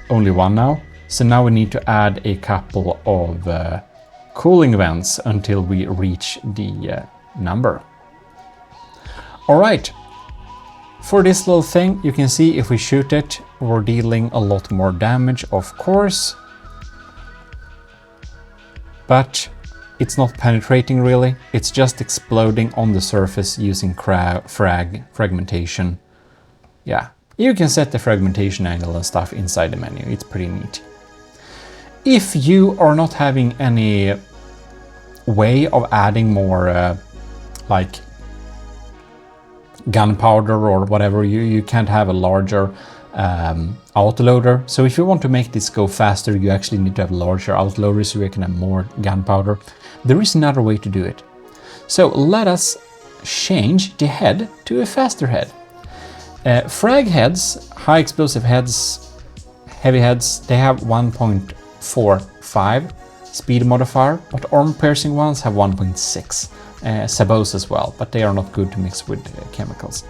only 1 now. So now we need to add a couple of cooling vents until we reach the number. All right, for this little thing, you can see if we shoot it, we're dealing a lot more damage, of course, but it's not penetrating really. It's just exploding on the surface using fragmentation. Yeah, you can set the fragmentation angle and stuff inside the menu. It's pretty neat. If you are not having any way of adding more like gunpowder or whatever, you can't have a larger autoloader. So if you want to make this go faster, you actually need to have a larger autoloader so you can have more gunpowder. There is another way to do it. So let us change the head to a faster head. Frag heads, high explosive heads, heavy heads, they have 1.45 speed modifier, but armor-piercing ones have 1.6. Sabots as well, but they are not good to mix with chemicals.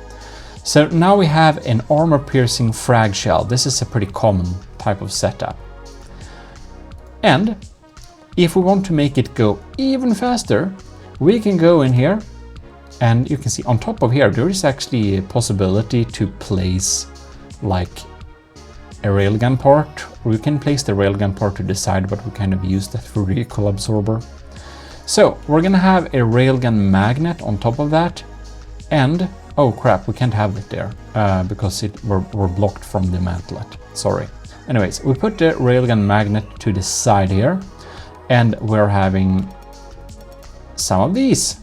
So now we have an armor-piercing frag shell. This is a pretty common type of setup. And if we want to make it go even faster, we can go in here, and you can see on top of here there is actually a possibility to place like a railgun part, or you can place the railgun part to the side, but we kind of use that for recoil absorber. So we're gonna have a railgun magnet on top of that, and oh crap, we can't have it there because we're blocked from the mantlet. Sorry. Anyways, we put the railgun magnet to the side here, and we're having some of these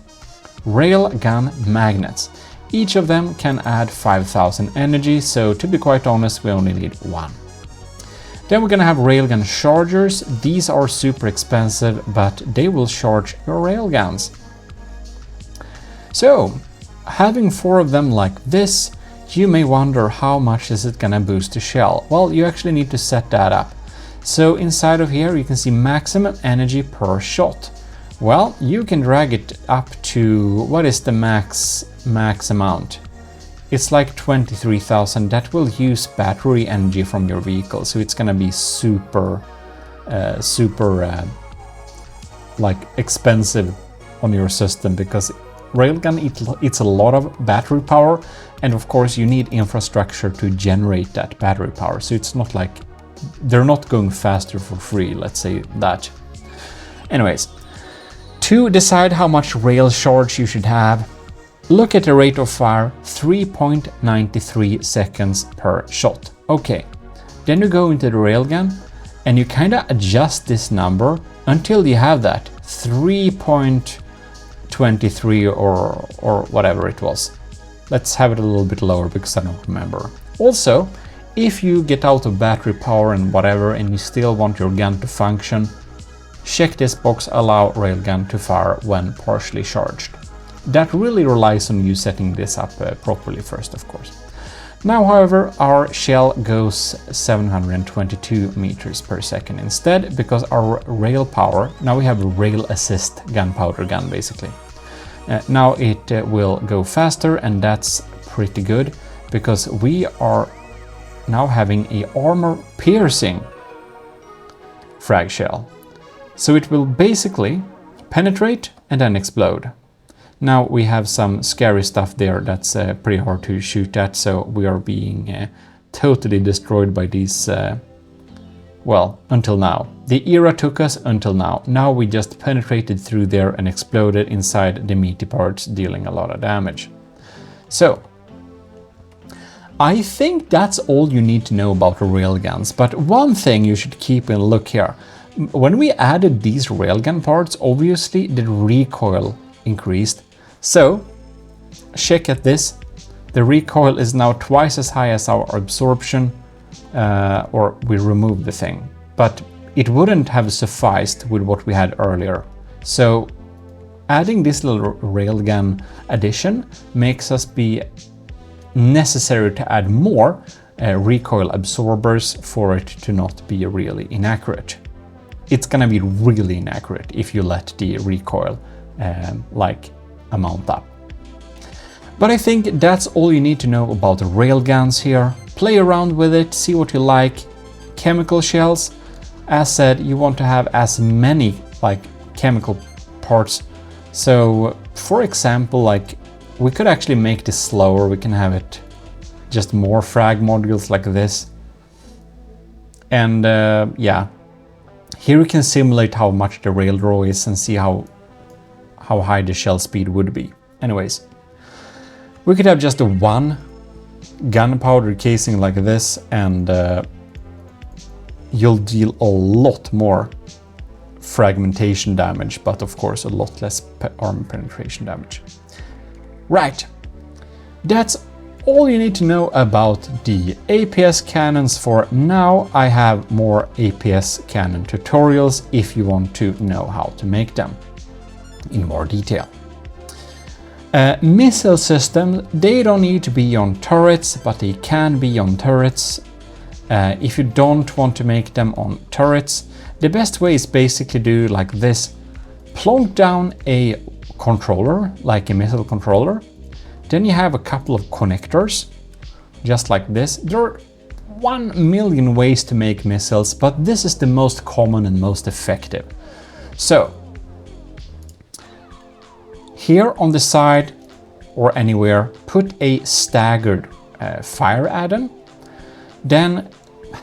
railgun magnets. Each of them can add 5,000 energy, so to be quite honest, we only need 1. Then we're gonna have railgun chargers. These are super expensive, but they will charge your railguns. So, having 4 of them like this, you may wonder how much is it gonna boost the shell. Well, you actually need to set that up. So inside of here you can see maximum energy per shot. Well, you can drag it up to, what is the max amount? It's like 23,000. That will use battery energy from your vehicle, so it's gonna be super like expensive on your system, because railgun it's a lot of battery power, and of course you need infrastructure to generate that battery power. So it's not like they're not going faster for free, let's say that. Anyways, to decide how much rail charge you should have, look at the rate of fire, 3.93 seconds per shot. Okay, then you go into the railgun and you kind of adjust this number until you have that 3.23 or whatever it was. Let's have it a little bit lower because I don't remember. Also, if you get out of battery power and whatever and you still want your gun to function, check this box, allow railgun to fire when partially charged. That really relies on you setting this up properly first, of course. Now, however, our shell goes 722 meters per second instead, because our rail power, now we have a rail assist gunpowder gun basically. Now it will go faster, and that's pretty good because we are now having a armor piercing frag shell. So it will basically penetrate and then explode. Now we have some scary stuff there that's pretty hard to shoot at, so we are being totally destroyed by these, well, until now. The era took us until now. Now we just penetrated through there and exploded inside the meaty parts, dealing a lot of damage. So, I think that's all you need to know about the railguns, but one thing you should keep in look here. When we added these railgun parts, obviously the recoil increased. So, check at this. The recoil is now twice as high as our absorption, or we removed the thing. But it wouldn't have sufficed with what we had earlier. So, adding this little railgun addition makes us be necessary to add more recoil absorbers for it to not be really inaccurate. It's gonna be really inaccurate if you let the recoil amount up. But I think that's all you need to know about the railguns here. Play around with it, see what you like. Chemical shells, as said, you want to have as many chemical parts. So for example, we could actually make this slower. We can have it just more frag modules like this. And yeah, here we can simulate how much the rail draw is and see how high the shell speed would be. Anyways, we could have just a one gunpowder casing like this, and you'll deal a lot more fragmentation damage, but of course a lot less armor penetration damage. Right, that's all you need to know about the APS cannons for now. I have more APS cannon tutorials if you want to know how to make them in more detail. Missile systems, they don't need to be on turrets, but they can be on turrets. If you don't want to make them on turrets, the best way is basically do like this. Plonk down a controller, like a missile controller. Then you have a couple of connectors, just like this. There are 1 million ways to make missiles, but this is the most common and most effective. So, here on the side or anywhere, put a staggered fire add-on. Then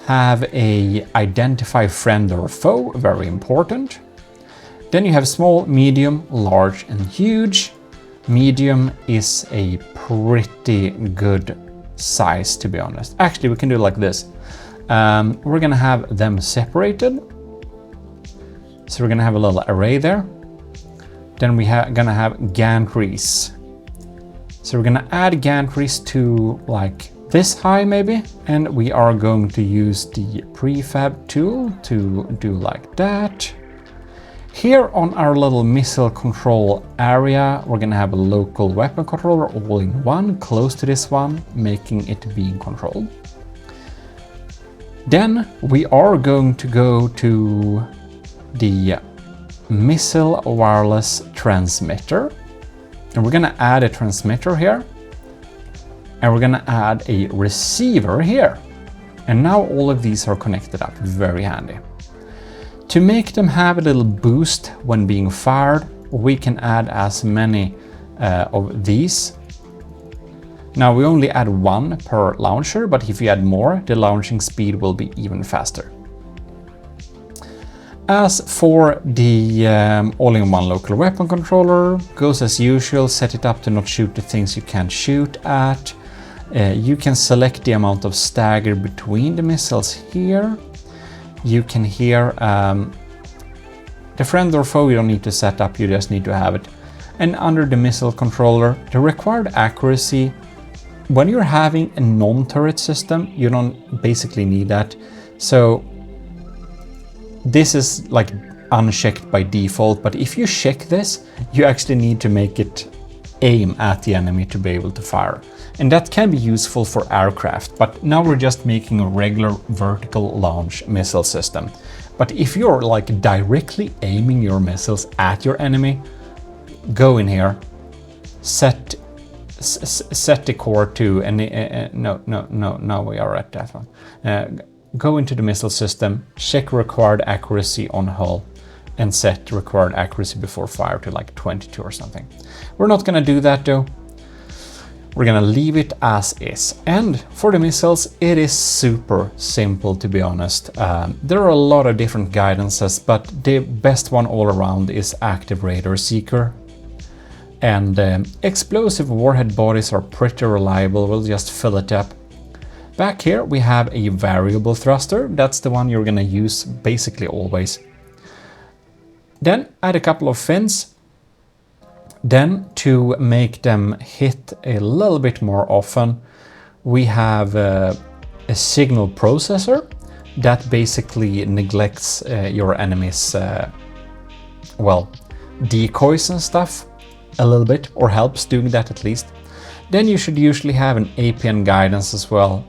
have a identify friend or foe, very important. Then you have small, medium, large and huge. Medium is a pretty good size, to be honest. Actually, we can do it like this. We're gonna have them separated. So we're gonna have a little array there. Then we're gonna have gantries. So we're gonna add gantries to like this high maybe, and we are going to use the prefab tool to do like that. Here on our little missile control area, we're gonna have a local weapon controller all in one, close to this one, making it being controlled. Then we are going to go to the missile wireless transmitter, and we're gonna add a transmitter here, and we're gonna add a receiver here. And now all of these are connected up, very handy. To make them have a little boost when being fired, we can add as many of these. Now we only add 1 per launcher, but if you add more, the launching speed will be even faster. As for the all-in-one local weapon controller, goes as usual, set it up to not shoot the things you can't shoot at. You can select the amount of stagger between the missiles here. You can hear the friend or foe you don't need to set up, you just need to have it. And under the missile controller, the required accuracy, when you're having a non-turret system, you don't basically need that. So this is like unchecked by default, but if you check this, you actually need to make it aim at the enemy to be able to fire. And that can be useful for aircraft, but now we're just making a regular vertical launch missile system. But if you're like directly aiming your missiles at your enemy, go in here, set the core to any, no, we are at that one. Go into the missile system, check required accuracy on hull, and set required accuracy before fire to like 22 or something. We're not gonna do that though. We're gonna leave it as is. And for the missiles, it is super simple, to be honest. There are a lot of different guidances, but the best one all around is Active Radar Seeker. And explosive warhead bodies are pretty reliable. We'll just fill it up. Back here we have a variable thruster. That's the one you're gonna use basically always. Then add a couple of fins. Then to make them hit a little bit more often, we have a signal processor that basically neglects your enemy's decoys and stuff a little bit, or helps doing that at least. Then you should usually have an APN guidance as well.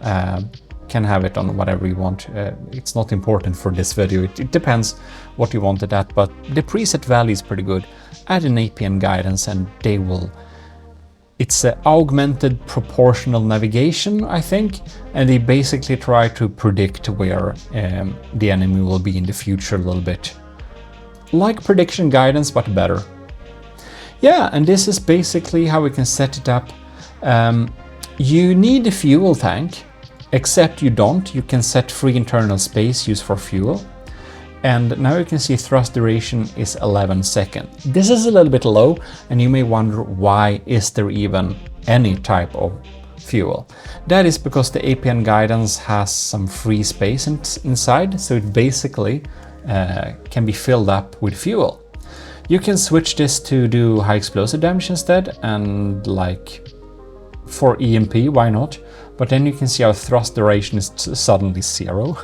Can have it on whatever you want. It's not important for this video. It depends what you want it at, but the preset value is pretty good. Add an APN guidance and they will... It's augmented proportional navigation, I think, and they basically try to predict where the enemy will be in the future a little bit. Like prediction guidance, but better. Yeah, and this is basically how we can set it up. You need a fuel tank, except you don't. You can set free internal space used for fuel. And now you can see thrust duration is 11 seconds. This is a little bit low, and you may wonder why is there even any type of fuel. That is because the APN guidance has some free space inside, so it basically can be filled up with fuel. You can switch this to do high explosive damage instead, and like for EMP, why not? But then you can see our thrust duration is suddenly 0.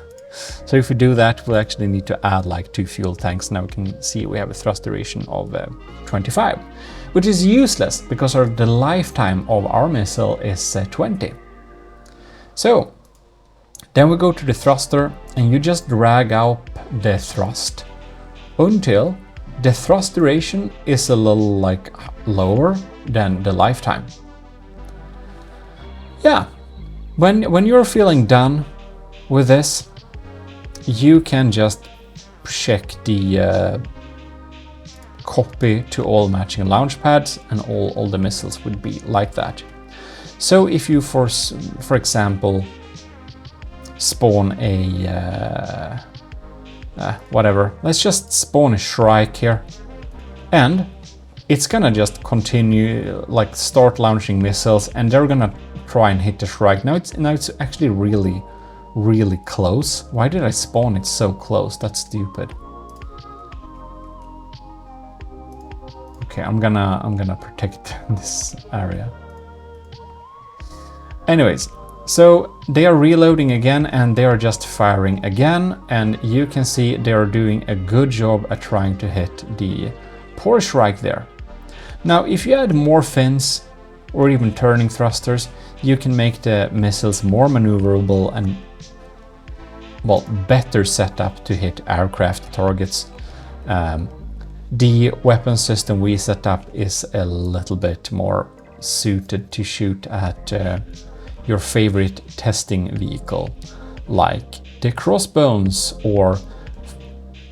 So if we do that, we'll actually need to add like 2 fuel tanks. Now we can see we have a thrust duration of 25, which is useless because the lifetime of our missile is 20. So then we go to the thruster and you just drag up the thrust until the thrust duration is a little like lower than the lifetime. Yeah, when you're feeling done with this, you can just check the copy to all matching launch pads, and all the missiles would be like that. So if you, for example, spawn a whatever, let's just spawn a Shrike here, and it's gonna just continue, like start launching missiles, and they're gonna try and hit the Shrike. Now it's actually really close. Why did I spawn it so close? That's stupid. Okay, I'm gonna protect this area. Anyways, so they are reloading again and they are just firing again, and you can see they are doing a good job at trying to hit the poor Shrike there. Now, if you add more fins or even turning thrusters, you can make the missiles more maneuverable and, well, better set up to hit aircraft targets. The weapon system we set up is a little bit more suited to shoot at your favorite testing vehicle, like the Crossbones, or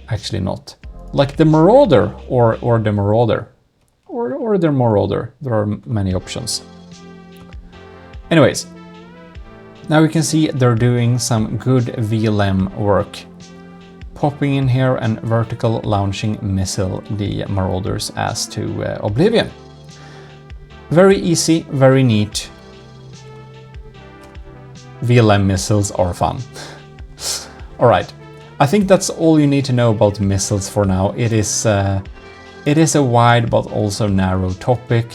actually not, like the Marauder or the Marauder, or the Marauder. There are many options. Anyways, now you can see they're doing some good VLM work. Popping in here and vertical launching missile the Marauders as to oblivion. Very easy, very neat. VLM missiles are fun. Alright, I think that's all you need to know about missiles for now. It is a wide but also narrow topic.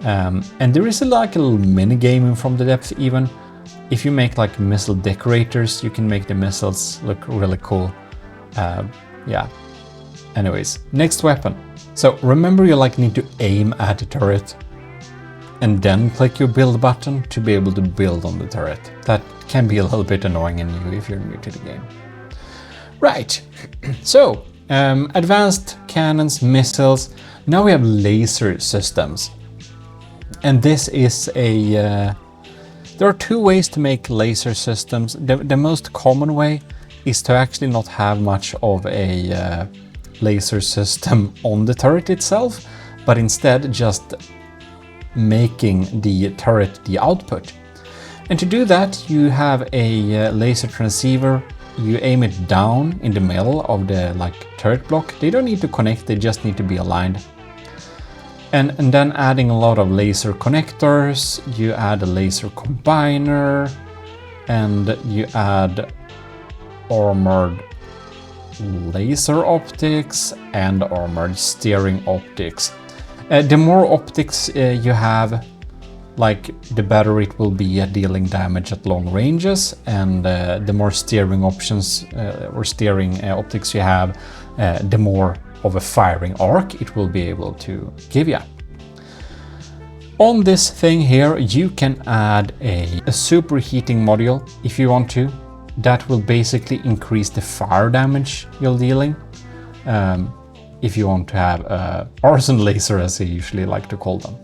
And there is like a little mini game in From the Depth even. If you make like missile decorators, you can make the missiles look really cool. Yeah. Anyways, next weapon. So remember you like need to aim at the turret and then click your build button to be able to build on the turret. That can be a little bit annoying and new if you're new to the game. Right, so advanced cannons, missiles. Now we have laser systems. And this is there are two ways to make laser systems. The most common way is to actually not have much of a laser system on the turret itself, but instead just making the turret the output. And to do that, you have a laser transceiver. You aim it down in the middle of the turret block. They don't need to connect, they just need to be aligned. And then adding a lot of laser connectors, you add a laser combiner, and you add armored laser optics and armored steering optics. The more optics you have, the better it will be at dealing damage at long ranges, and the more steering options or steering optics you have, the more of a firing arc it will be able to give you. On this thing here, you can add a superheating module if you want to. That will basically increase the fire damage you're dealing. If you want to have arson laser, as I usually like to call them.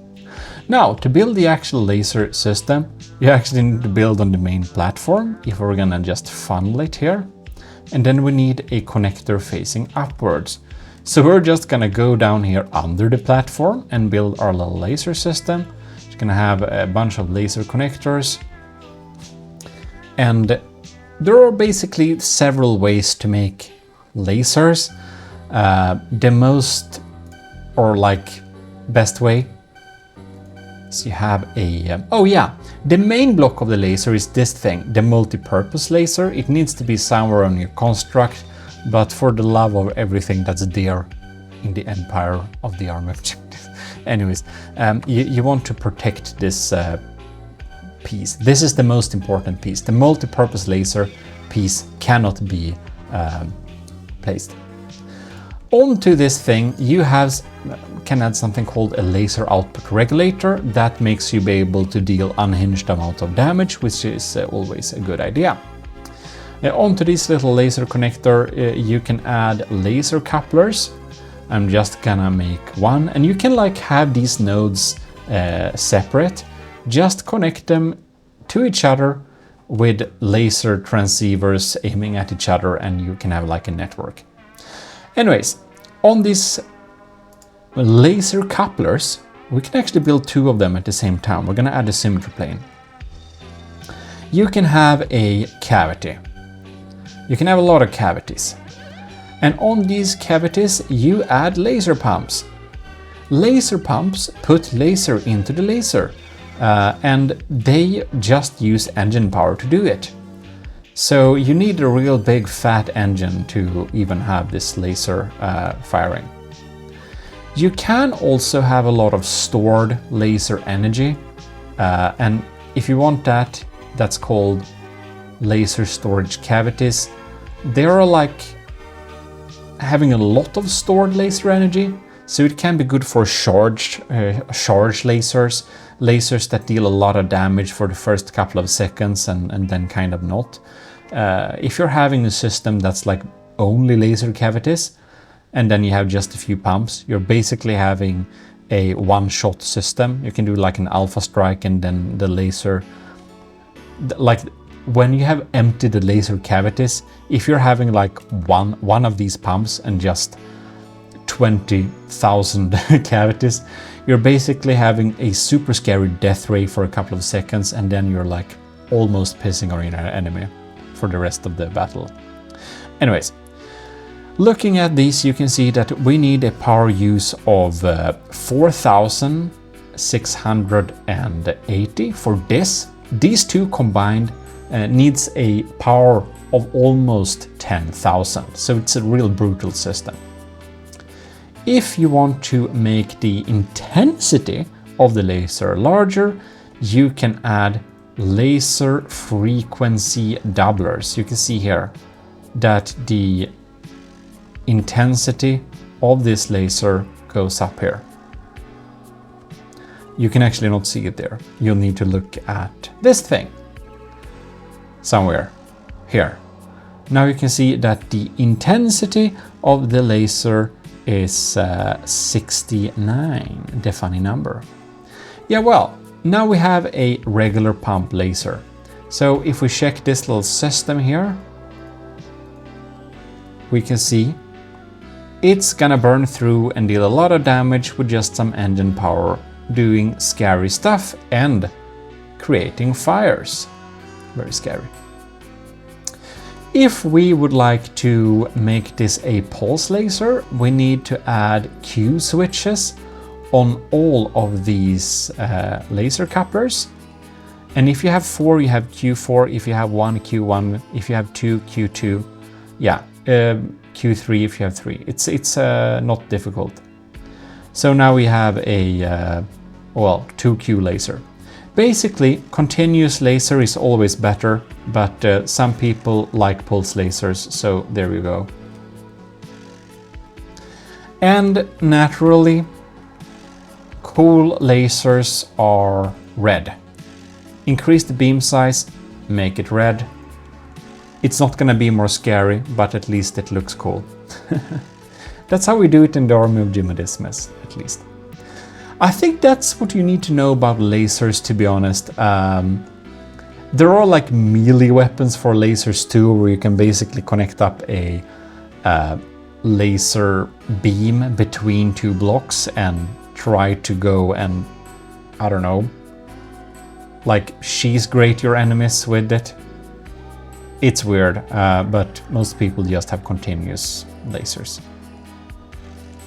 Now, to build the actual laser system, you actually need to build on the main platform, if we're gonna just funnel it here. And then we need a connector facing upwards. So we're just gonna go down here under the platform and build our little laser system. It's gonna have a bunch of laser connectors. And there are basically several ways to make lasers. The most, or best way, is you have a, oh yeah, the main block of the laser is this thing, the multi-purpose laser. It needs to be somewhere on your construct, but for the love of everything that's dear in the empire of the army objective. Anyways, you want to protect this piece. This is the most important piece. The multi-purpose laser piece cannot be placed. Onto this thing, you can add something called a laser output regulator that makes you be able to deal unhinged amount of damage, which is always a good idea. Onto this little laser connector, you can add laser couplers. I'm just gonna make one, and you can have these nodes separate. Just connect them to each other with laser transceivers aiming at each other, and you can have a network. Anyways, on these laser couplers, we can actually build two of them at the same time. We're gonna add a symmetry plane. You can have a cavity. You can have a lot of cavities. And on these cavities, you add laser pumps. Laser pumps put laser into the laser, and they just use engine power to do it. So you need a real big fat engine to even have this laser firing. You can also have a lot of stored laser energy, and if you want that, that's called laser storage cavities. They are having a lot of stored laser energy, so it can be good for charge lasers, lasers that deal a lot of damage for the first couple of seconds and then kind of not. If you're having a system that's only laser cavities, and then you have just a few pumps, you're basically having a one-shot system. You can do an alpha strike, and then the laser, when you have emptied the laser cavities, if you're having one of these pumps and just 20,000 cavities, you're basically having a super scary death ray for a couple of seconds, and then you're like almost pissing on your enemy for the rest of the battle. Anyways, looking at these, you can see that we need a power use of 4,680 for this. These two combined needs a power of almost 10,000, so it's a real brutal system. If you want to make the intensity of the laser larger, you can add laser frequency doublers. You can see here that the intensity of this laser goes up here. You can actually not see it there. You'll need to look at this thing somewhere here. Now you can see that the intensity of the laser is 69, the funny number. Yeah, well, now we have a regular pump laser. So if we check this little system here, we can see it's gonna burn through and deal a lot of damage with just some engine power, doing scary stuff and creating fires. Very scary. If we would like to make this a pulse laser, we need to add Q switches on all of these laser couplers. And if you have 4, you have Q4. If you have 1, Q1. If you have 2, Q2. Yeah, Q3 if you have 3. It's not difficult. So now we have a 2Q laser. Basically, continuous laser is always better, but some people like pulse lasers, so there you go. And naturally, cool lasers are red. Increase the beam size, make it red. It's not gonna be more scary, but at least it looks cool. That's how we do it in the army of GMODISM, at least. I think that's what you need to know about lasers, to be honest. There are like melee weapons for lasers too, where you can basically connect up a laser beam between 2 blocks and try to go and, I don't know, like cheese grate your enemies with it. It's weird, but most people just have continuous lasers.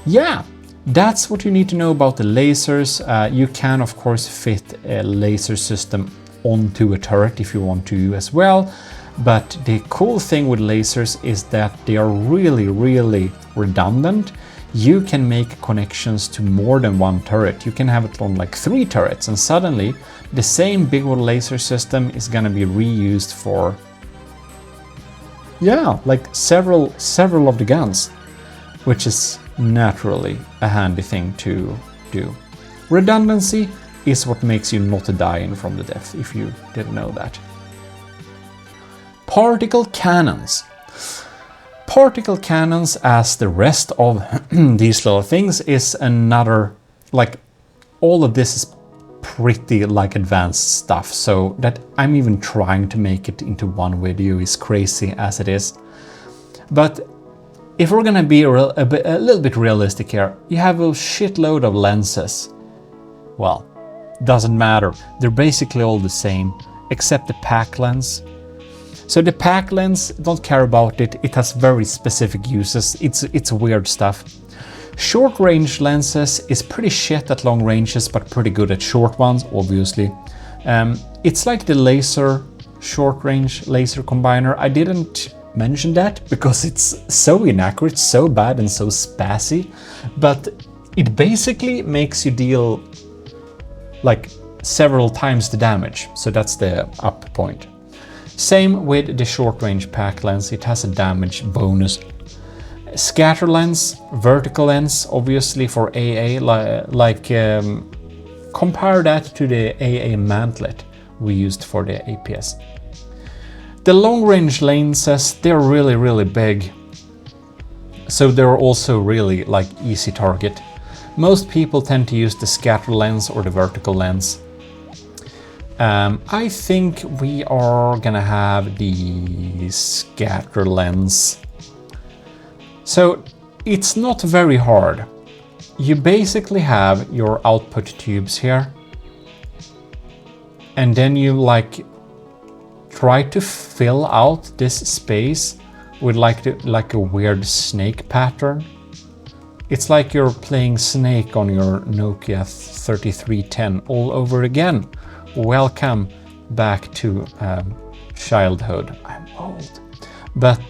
Yeah, that's what you need to know about the lasers. You can of course fit a laser system onto a turret if you want to as well. But the cool thing with lasers is that they are really, really redundant. You can make connections to more than 1 turret. You can have it on like 3 turrets, and suddenly the same big old laser system is gonna be reused for, yeah, like several of the guns, which is naturally a handy thing to do. Redundancy is what makes you not die from the death, if you didn't know that. Particle cannons. Particle cannons, as the rest of these little things, is another, like, all of this is pretty like advanced stuff, so that I'm even trying to make it into one video is crazy as it is. But if we're gonna be a little bit realistic here, you have a shitload of lenses. Well, doesn't matter. They're basically all the same, except the pack lens. So the pack lens, don't care about it. It has very specific uses. It's weird stuff. Short range lenses is pretty shit at long ranges, but pretty good at short ones, obviously. It's like the laser short range laser combiner. I didn't mention that because it's so inaccurate, so bad and so spazzy, but it basically makes you deal like several times the damage. So that's the up point. Same with the short range pack lens. It has a damage bonus. Scatter lens, vertical lens, obviously for AA, compare that to the AA mantlet we used for the APS. The long range lenses, they're really, really big. So they're also really like easy target. Most people tend to use the scatter lens or the vertical lens. I think we are gonna have the scatter lens. So it's not very hard you basically have your output tubes here, and then you like try to fill out this space with like a weird snake pattern. It's like you're playing Snake on your Nokia 3310 all over again. Welcome back to childhood. I'm old. But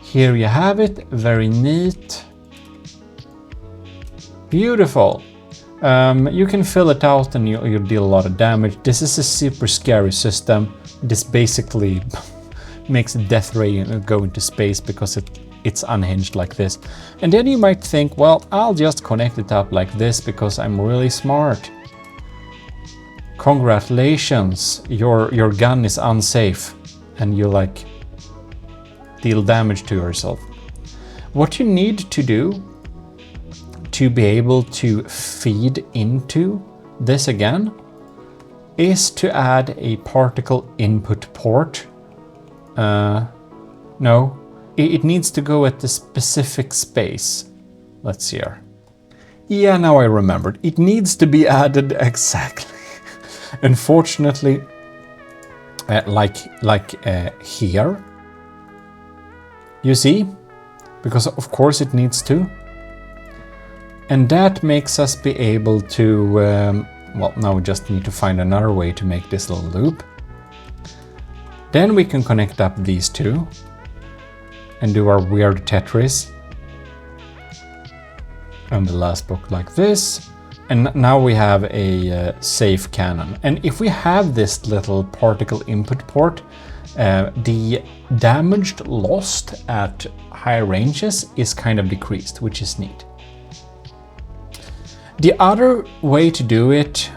here you have it, very neat. Beautiful. You can fill it out and you deal a lot of damage. This is a super scary system. This basically makes Death Ray go into space because it's unhinged like this. And then you might think, well, I'll just connect it up like this because I'm really smart. Congratulations, your gun is unsafe and you like deal damage to yourself. What you need to do to be able to feed into this again is to add a particle input port. No, it needs to go at the specific space. Let's see here. Yeah, now I remembered. It needs to be added exactly. Unfortunately, here, you see, because of course it needs to. And that makes us be able to, well, now we just need to find another way to make this little loop. Then we can connect up these two and do our weird Tetris. And the last block like this. And now we have a safe cannon. And if we have this little particle input port, the damage lost at high ranges is kind of decreased, which is neat. The other way to do it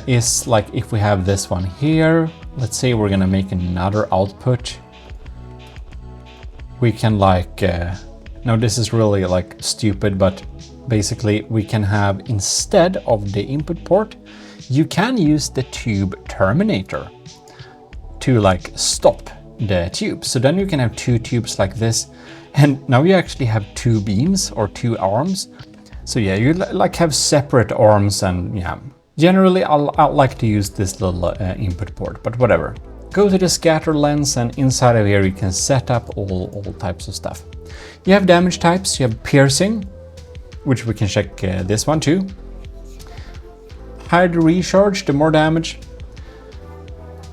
is like if we have this one here, let's say we're gonna make another output. We can like, now this is really like stupid, but basically we can have, instead of the input port, you can use the tube terminator to like stop the tube. So then you can have two tubes like this, and now you actually have two beams or two arms. So yeah, you like have separate arms, and yeah, generally I'll like to use this little input port, but whatever. Go to the scatter lens, and inside of here you can set up all types of stuff. You have damage types, you have piercing, which we can check this one too. Higher the recharge, the more damage.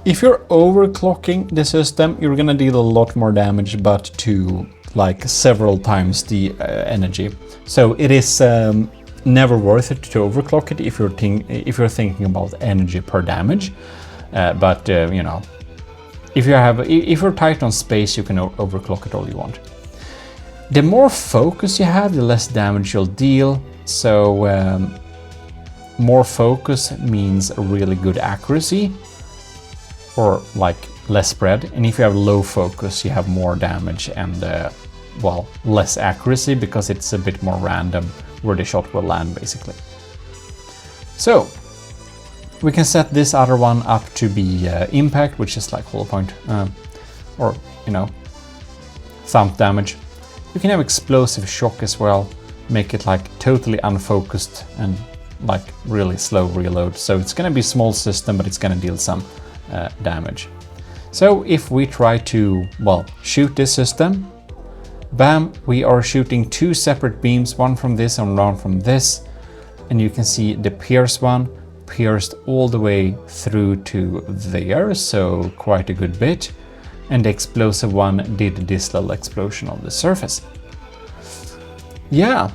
If you're overclocking the system, you're gonna deal a lot more damage, but to like several times the energy. So it is never worth it to overclock it if you're thinking about energy per damage. But you know, if you're tight on space, you can overclock it all you want. The more focus you have, the less damage you'll deal. So more focus means a really good accuracy, or like less spread. And if you have low focus, you have more damage and well, less accuracy, because it's a bit more random where the shot will land basically. So we can set this other one up to be impact, which is like hollow point, or you know, thump damage. You can have explosive shock as well, make it like totally unfocused and like really slow reload. So it's gonna be a small system, but it's gonna deal some damage. So if we try to, well, shoot this system, bam, we are shooting two separate beams, one from this and one from this. And you can see the pierce one pierced all the way through to there, so quite a good bit. And the explosive one did this little explosion on the surface. Yeah,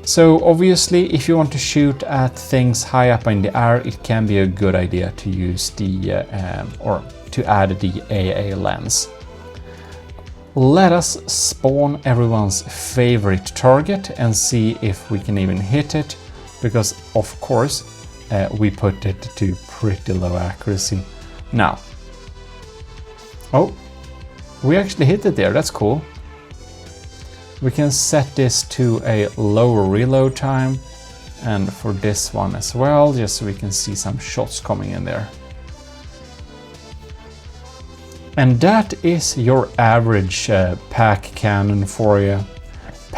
so obviously if you want to shoot at things high up in the air, it can be a good idea to use the, or to add the AA lens. Let us spawn everyone's favorite target and see if we can even hit it, because of course we put it to pretty low accuracy. Now, oh, we actually hit it there, that's cool. We can set this to a lower reload time, and for this one as well, just so we can see some shots coming in there. And that is your average pack cannon for you.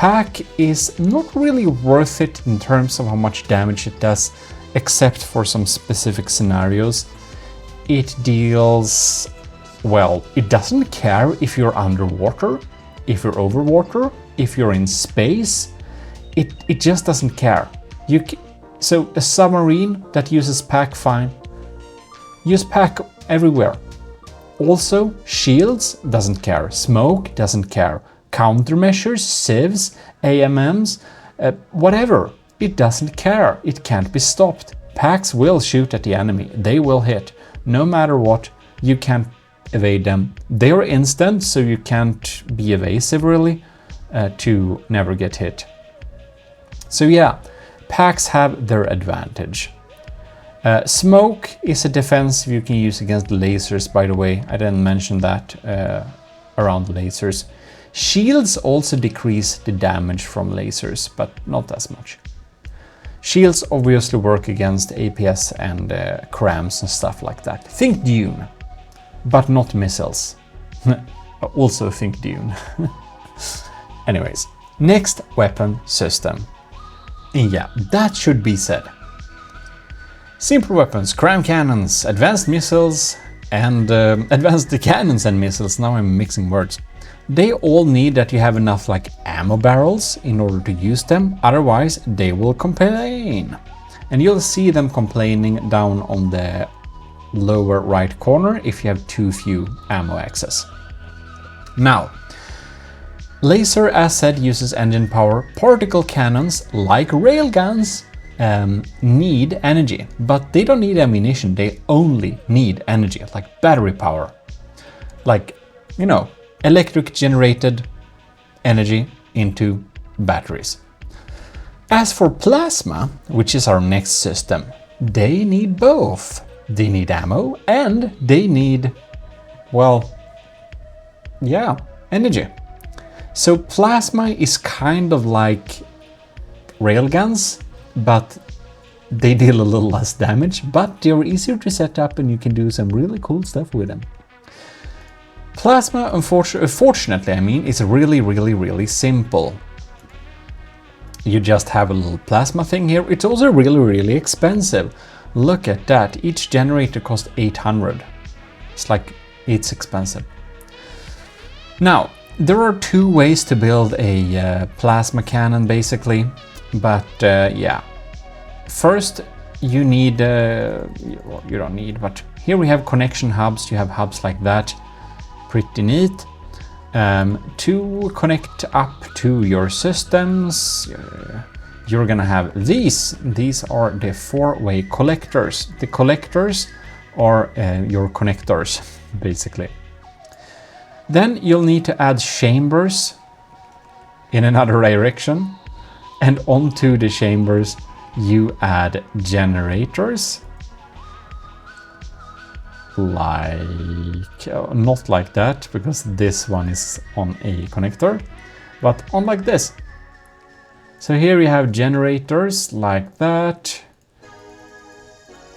Pack is not really worth it in terms of how much damage it does, except for some specific scenarios. It deals, well, it doesn't care if you're underwater, if you're over water, if you're in space. It just doesn't care. So a submarine that uses Pack, fine. Use Pack everywhere. Also, shields doesn't care, smoke doesn't care, countermeasures, civs, AMMs, whatever. It doesn't care. It can't be stopped. Packs will shoot at the enemy. They will hit. No matter what, you can't evade them. They are instant, so you can't be evasive really to never get hit. So yeah, packs have their advantage. Smoke is a defense you can use against lasers, by the way. I didn't mention that around lasers. Shields also decrease the damage from lasers, but not as much. Shields obviously work against APS and CRAMs and stuff like that. Think Dune, but not missiles. Also think Dune. Anyways, next weapon system. Yeah, that should be said. Simple weapons, CRAM cannons, advanced missiles, and advanced cannons and missiles. Now I'm mixing words. They all need that you have enough like ammo barrels in order to use them, otherwise they will complain. And you'll see them complaining down on the lower right corner if you have too few ammo access. Now, laser, as said, uses engine power. Particle cannons, like railguns, need energy, but they don't need ammunition, they only need energy, like battery power. Like, you know, electric generated energy into batteries. As for plasma, which is our next system, they need both. They need ammo and they need, well, yeah, energy. So plasma is kind of like railguns, but they deal a little less damage, but they're easier to set up and you can do some really cool stuff with them. Plasma, unfortunately, I mean, is really simple. You just have a little plasma thing here. It's also really expensive. Look at that. Each generator costs 800. It's expensive. Now, there are two ways to build a plasma cannon, basically. But yeah, first you need, well, you don't need, but here we have connection hubs. You have hubs like that. Pretty neat. To connect up to your systems, you're gonna have these. These are the four-way collectors. The collectors are your connectors, basically. Then you'll need to add chambers in another direction, and onto the chambers you add generators. Like, not like that, because this one is on a connector, but on like this. So here you have generators like that,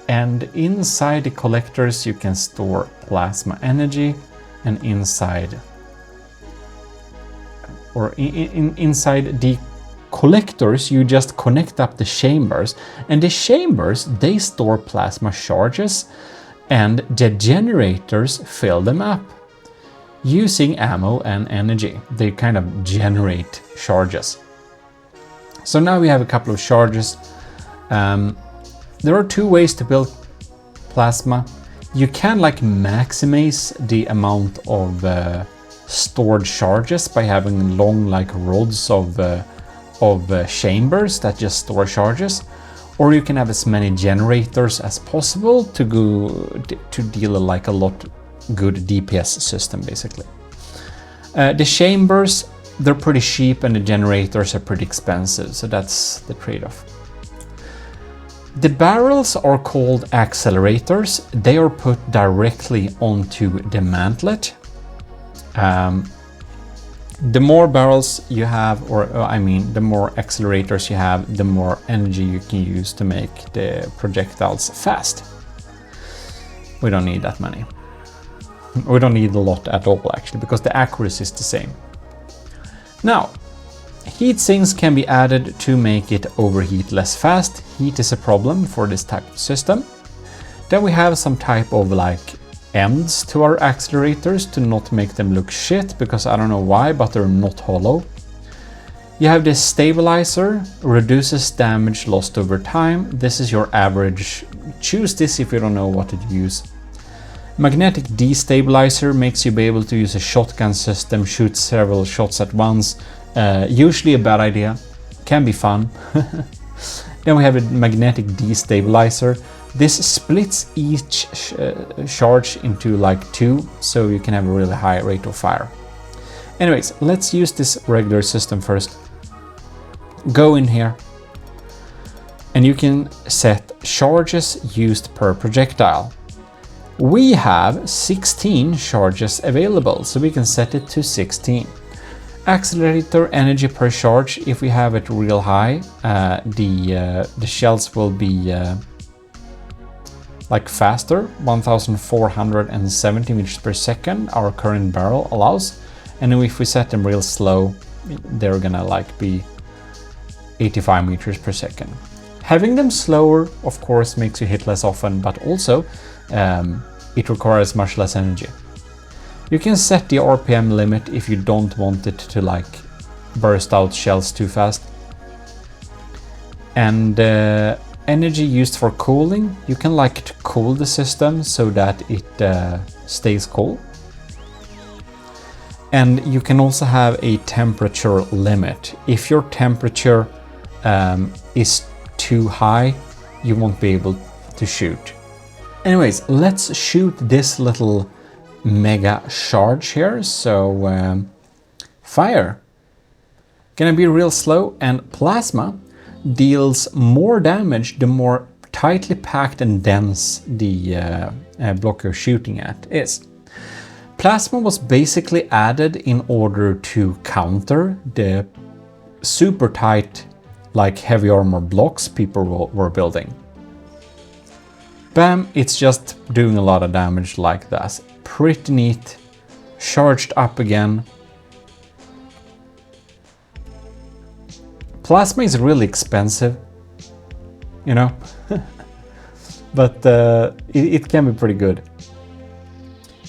and inside the collectors you can store plasma energy, and inside inside the collectors you just connect up the chambers, and the chambers, they store plasma charges, and the generators fill them up using ammo and energy. They kind of generate charges. So now we have a couple of charges. There are two ways to build plasma. You can like maximize the amount of stored charges by having long like rods of chambers that just store charges, or you can have as many generators as possible to deal like a lot good DPS system, basically. The chambers, they're pretty cheap, and the generators are pretty expensive, so that's the trade-off. The barrels are called accelerators. They are put directly onto the mantlet. The more barrels you have, or I mean, the more accelerators you have, the more energy you can use to make the projectiles fast. We don't need that many. We don't need a lot at all, actually, because the accuracy is the same. Now, Heat sinks can be added to make it overheat less fast. Heat is a problem for this type of system. Then we have some type of like ends to our accelerators to not make them look shit, because I don't know why, but they're not hollow. You have this stabilizer, reduces damage lost over time. This is your average. Choose this if you don't know what to use. Magnetic destabilizer makes you be able to use a shotgun system, shoot several shots at once. Usually a bad idea, can be fun. Then we have a magnetic destabilizer. This splits each charge into like 2, so you can have a really high rate of fire. Anyways, let's use this regular system first. Go in here and you can set charges used per projectile. We have 16 charges available, so we can set it to 16. Accelerator energy per charge, if we have it real high, the shells will be like faster, 1470 meters per second, our current barrel allows. And if we set them real slow, they're gonna like be 85 meters per second. Having them slower, of course, makes you hit less often, but also it requires much less energy. You can set the RPM limit if you don't want it to like burst out shells too fast. And energy used for cooling, you can like to cool the system so that it stays cool. And you can also have a temperature limit. If your temperature is too high, you won't be able to shoot. Anyways, let's shoot this little mega charge here. So fire. Gonna be real slow, and plasma deals more damage the more tightly packed and dense the block you're shooting at is. Plasma was basically added in order to counter the super tight, like heavy armor blocks people were building. Bam, it's just doing a lot of damage like that. Pretty neat. Charged up again. Plasma is really expensive, you know, but it can be pretty good.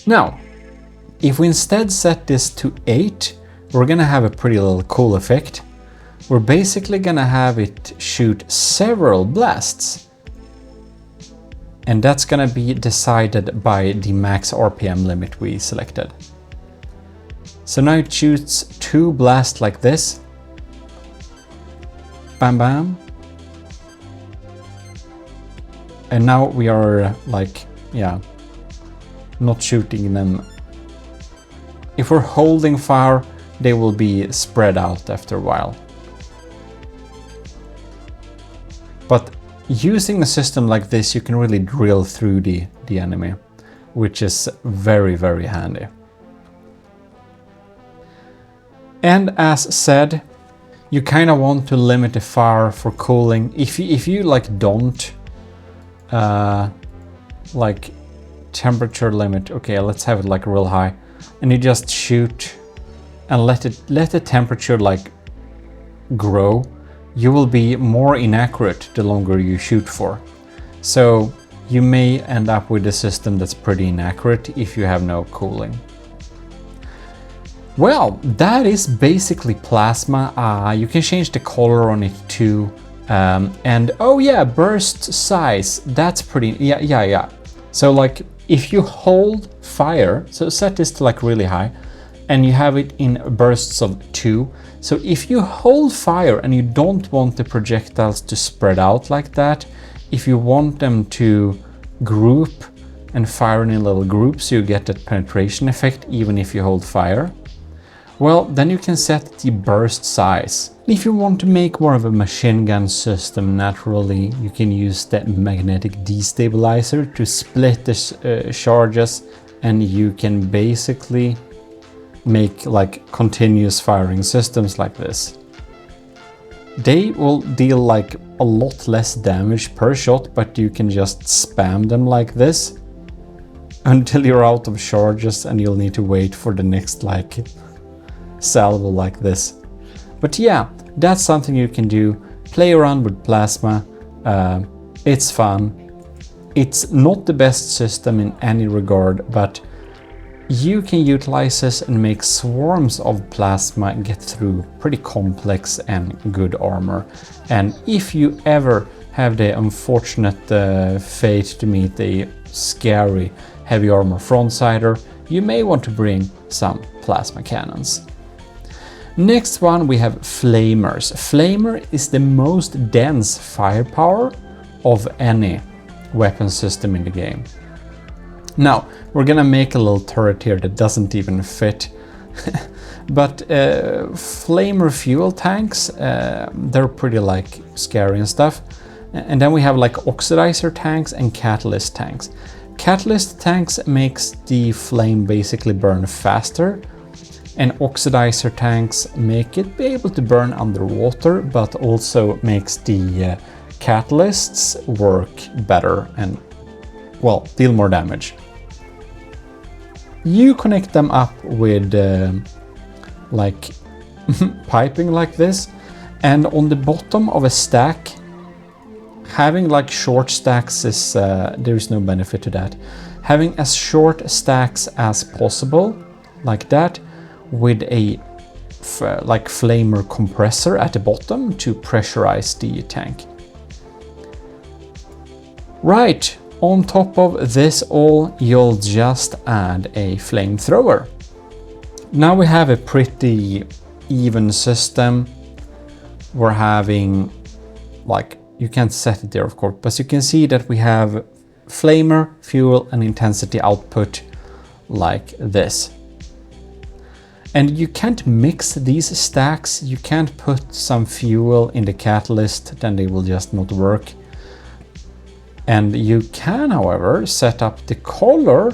Now, if we instead set this to 8, we're gonna have a pretty little cool effect. We're basically gonna have it shoot several blasts. And that's gonna be decided by the max RPM limit we selected. So now it shoots 2 blasts like this. Bam bam. And now we are like, yeah, not shooting them. If we're holding fire, they will be spread out after a while. But using a system like this, you can really drill through the enemy, which is very, very handy. And as said, you kind of want to limit the fire for cooling. If you like don't like temperature limit, okay, let's have it like real high, and you just shoot and let the temperature like grow, you will be more inaccurate the longer you shoot for. So you may end up with a system that's pretty inaccurate if you have no cooling. Well, that is basically plasma. You can change the color on it too. And oh yeah, burst size, that's pretty, yeah. So like if you hold fire, so set this to like really high, and you have it in bursts of 2. So if you hold fire and you don't want the projectiles to spread out like that, if you want them to group and fire in little groups, you get that penetration effect even if you hold fire, well, then you can set the burst size. If you want to make more of a machine gun system naturally, you can use the magnetic destabilizer to split the charges, and you can basically make like continuous firing systems like this. They will deal like a lot less damage per shot, but you can just spam them like this until you're out of charges, and you'll need to wait for the next like salvo like this. But yeah, that's something you can do. Play around with plasma. It's fun. It's not the best system in any regard, but you can utilize this and make swarms of plasma and get through pretty complex and good armor. And if you ever have the unfortunate fate to meet a scary heavy armor frontsider, you may want to bring some plasma cannons. Next one, we have flamers. Flamer is the most dense firepower of any weapon system in the game. Now, we're gonna make a little turret here that doesn't even fit. But flamer fuel tanks, they're pretty like scary and stuff. And then we have like oxidizer tanks and catalyst tanks. Catalyst tanks makes the flame basically burn faster, and oxidizer tanks make it be able to burn underwater, but also makes the catalysts work better and, well, deal more damage. You connect them up with like piping like this, and on the bottom of a stack, having like short stacks is there is no benefit to that. Having as short stacks as possible, like that, with a like flamer compressor at the bottom to pressurize the tank. Right, on top of this all, you'll just add a flamethrower. Now we have a pretty even system. We're having, like, you can't set it there of course, but you can see that we have flamer, fuel and intensity output like this. And you can't mix these stacks. You can't put some fuel in the catalyst, then they will just not work. And you can, however, set up the color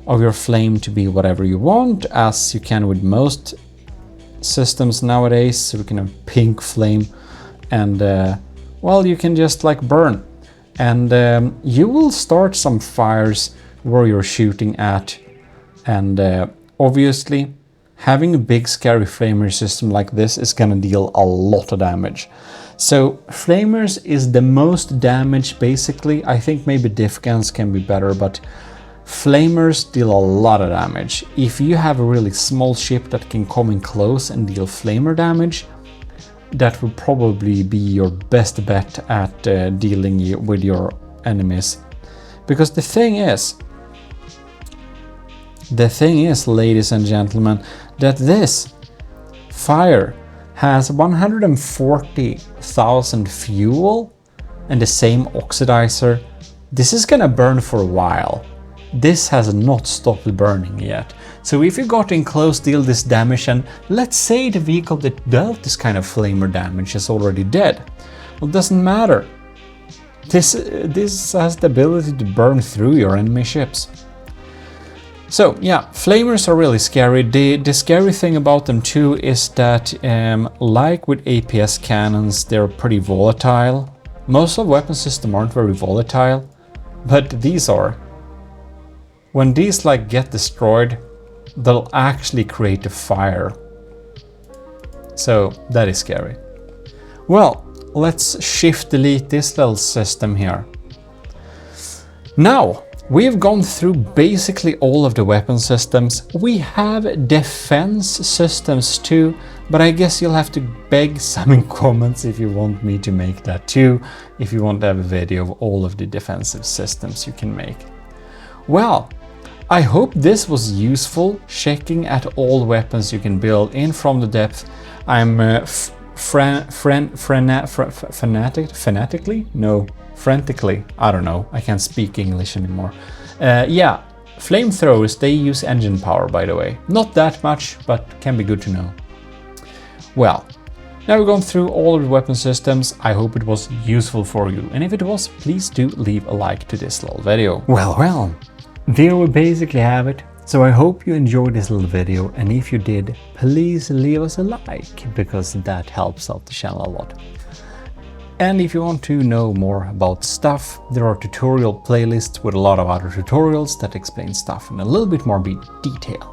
of your flame to be whatever you want, as you can with most systems nowadays. So we can have pink flame, and well, you can just like burn. And you will start some fires where you're shooting at, and obviously having a big scary flamer system like this is gonna deal a lot of damage. So flamers is the most damage basically. I think maybe diff guns can be better, but flamers deal a lot of damage. If you have a really small ship that can come in close and deal flamer damage, that would probably be your best bet at dealing with your enemies. Because the thing is, ladies and gentlemen, that this fire has 140,000 fuel and the same oxidizer. This is gonna burn for a while. This has not stopped burning yet. So if you got in close, deal this damage, and let's say the vehicle that dealt this kind of flamer damage is already dead. Well, it doesn't matter. This has the ability to burn through your enemy ships. So yeah, flamers are really scary. The scary thing about them too is that, like with APS cannons, they're pretty volatile. Most of weapon systems aren't very volatile, but these are. When these like get destroyed, they'll actually create a fire. So that is scary. Well, let's shift delete this little system here. Now, we've gone through basically all of the weapon systems. We have defense systems too, but I guess you'll have to beg some in comments if you want me to make that too, if you want to have a video of all of the defensive systems you can make. Well, I hope this was useful, checking at all weapons you can build in From the Depth. I'm frantically, I don't know, I can't speak English anymore. Yeah, flamethrowers, they use engine power, by the way. Not that much, but can be good to know. Well, now we've gone through all of the weapon systems. I hope it was useful for you, and if it was, please do leave a like to this little video. Well, there we basically have it. So I hope you enjoyed this little video, and if you did, please leave us a like, because that helps out the channel a lot. And if you want to know more about stuff, there are tutorial playlists with a lot of other tutorials that explain stuff in a little bit more detail.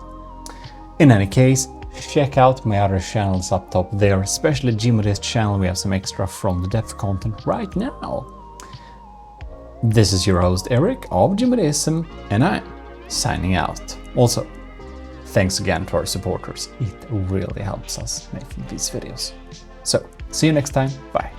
In any case, check out my other channels up top there, especially GMODISM channel. We have some extra From the Depth content right now. This is your host Eric of GMODISM, and I'm signing out. Also, thanks again to our supporters. It really helps us making these videos. So, see you next time. Bye.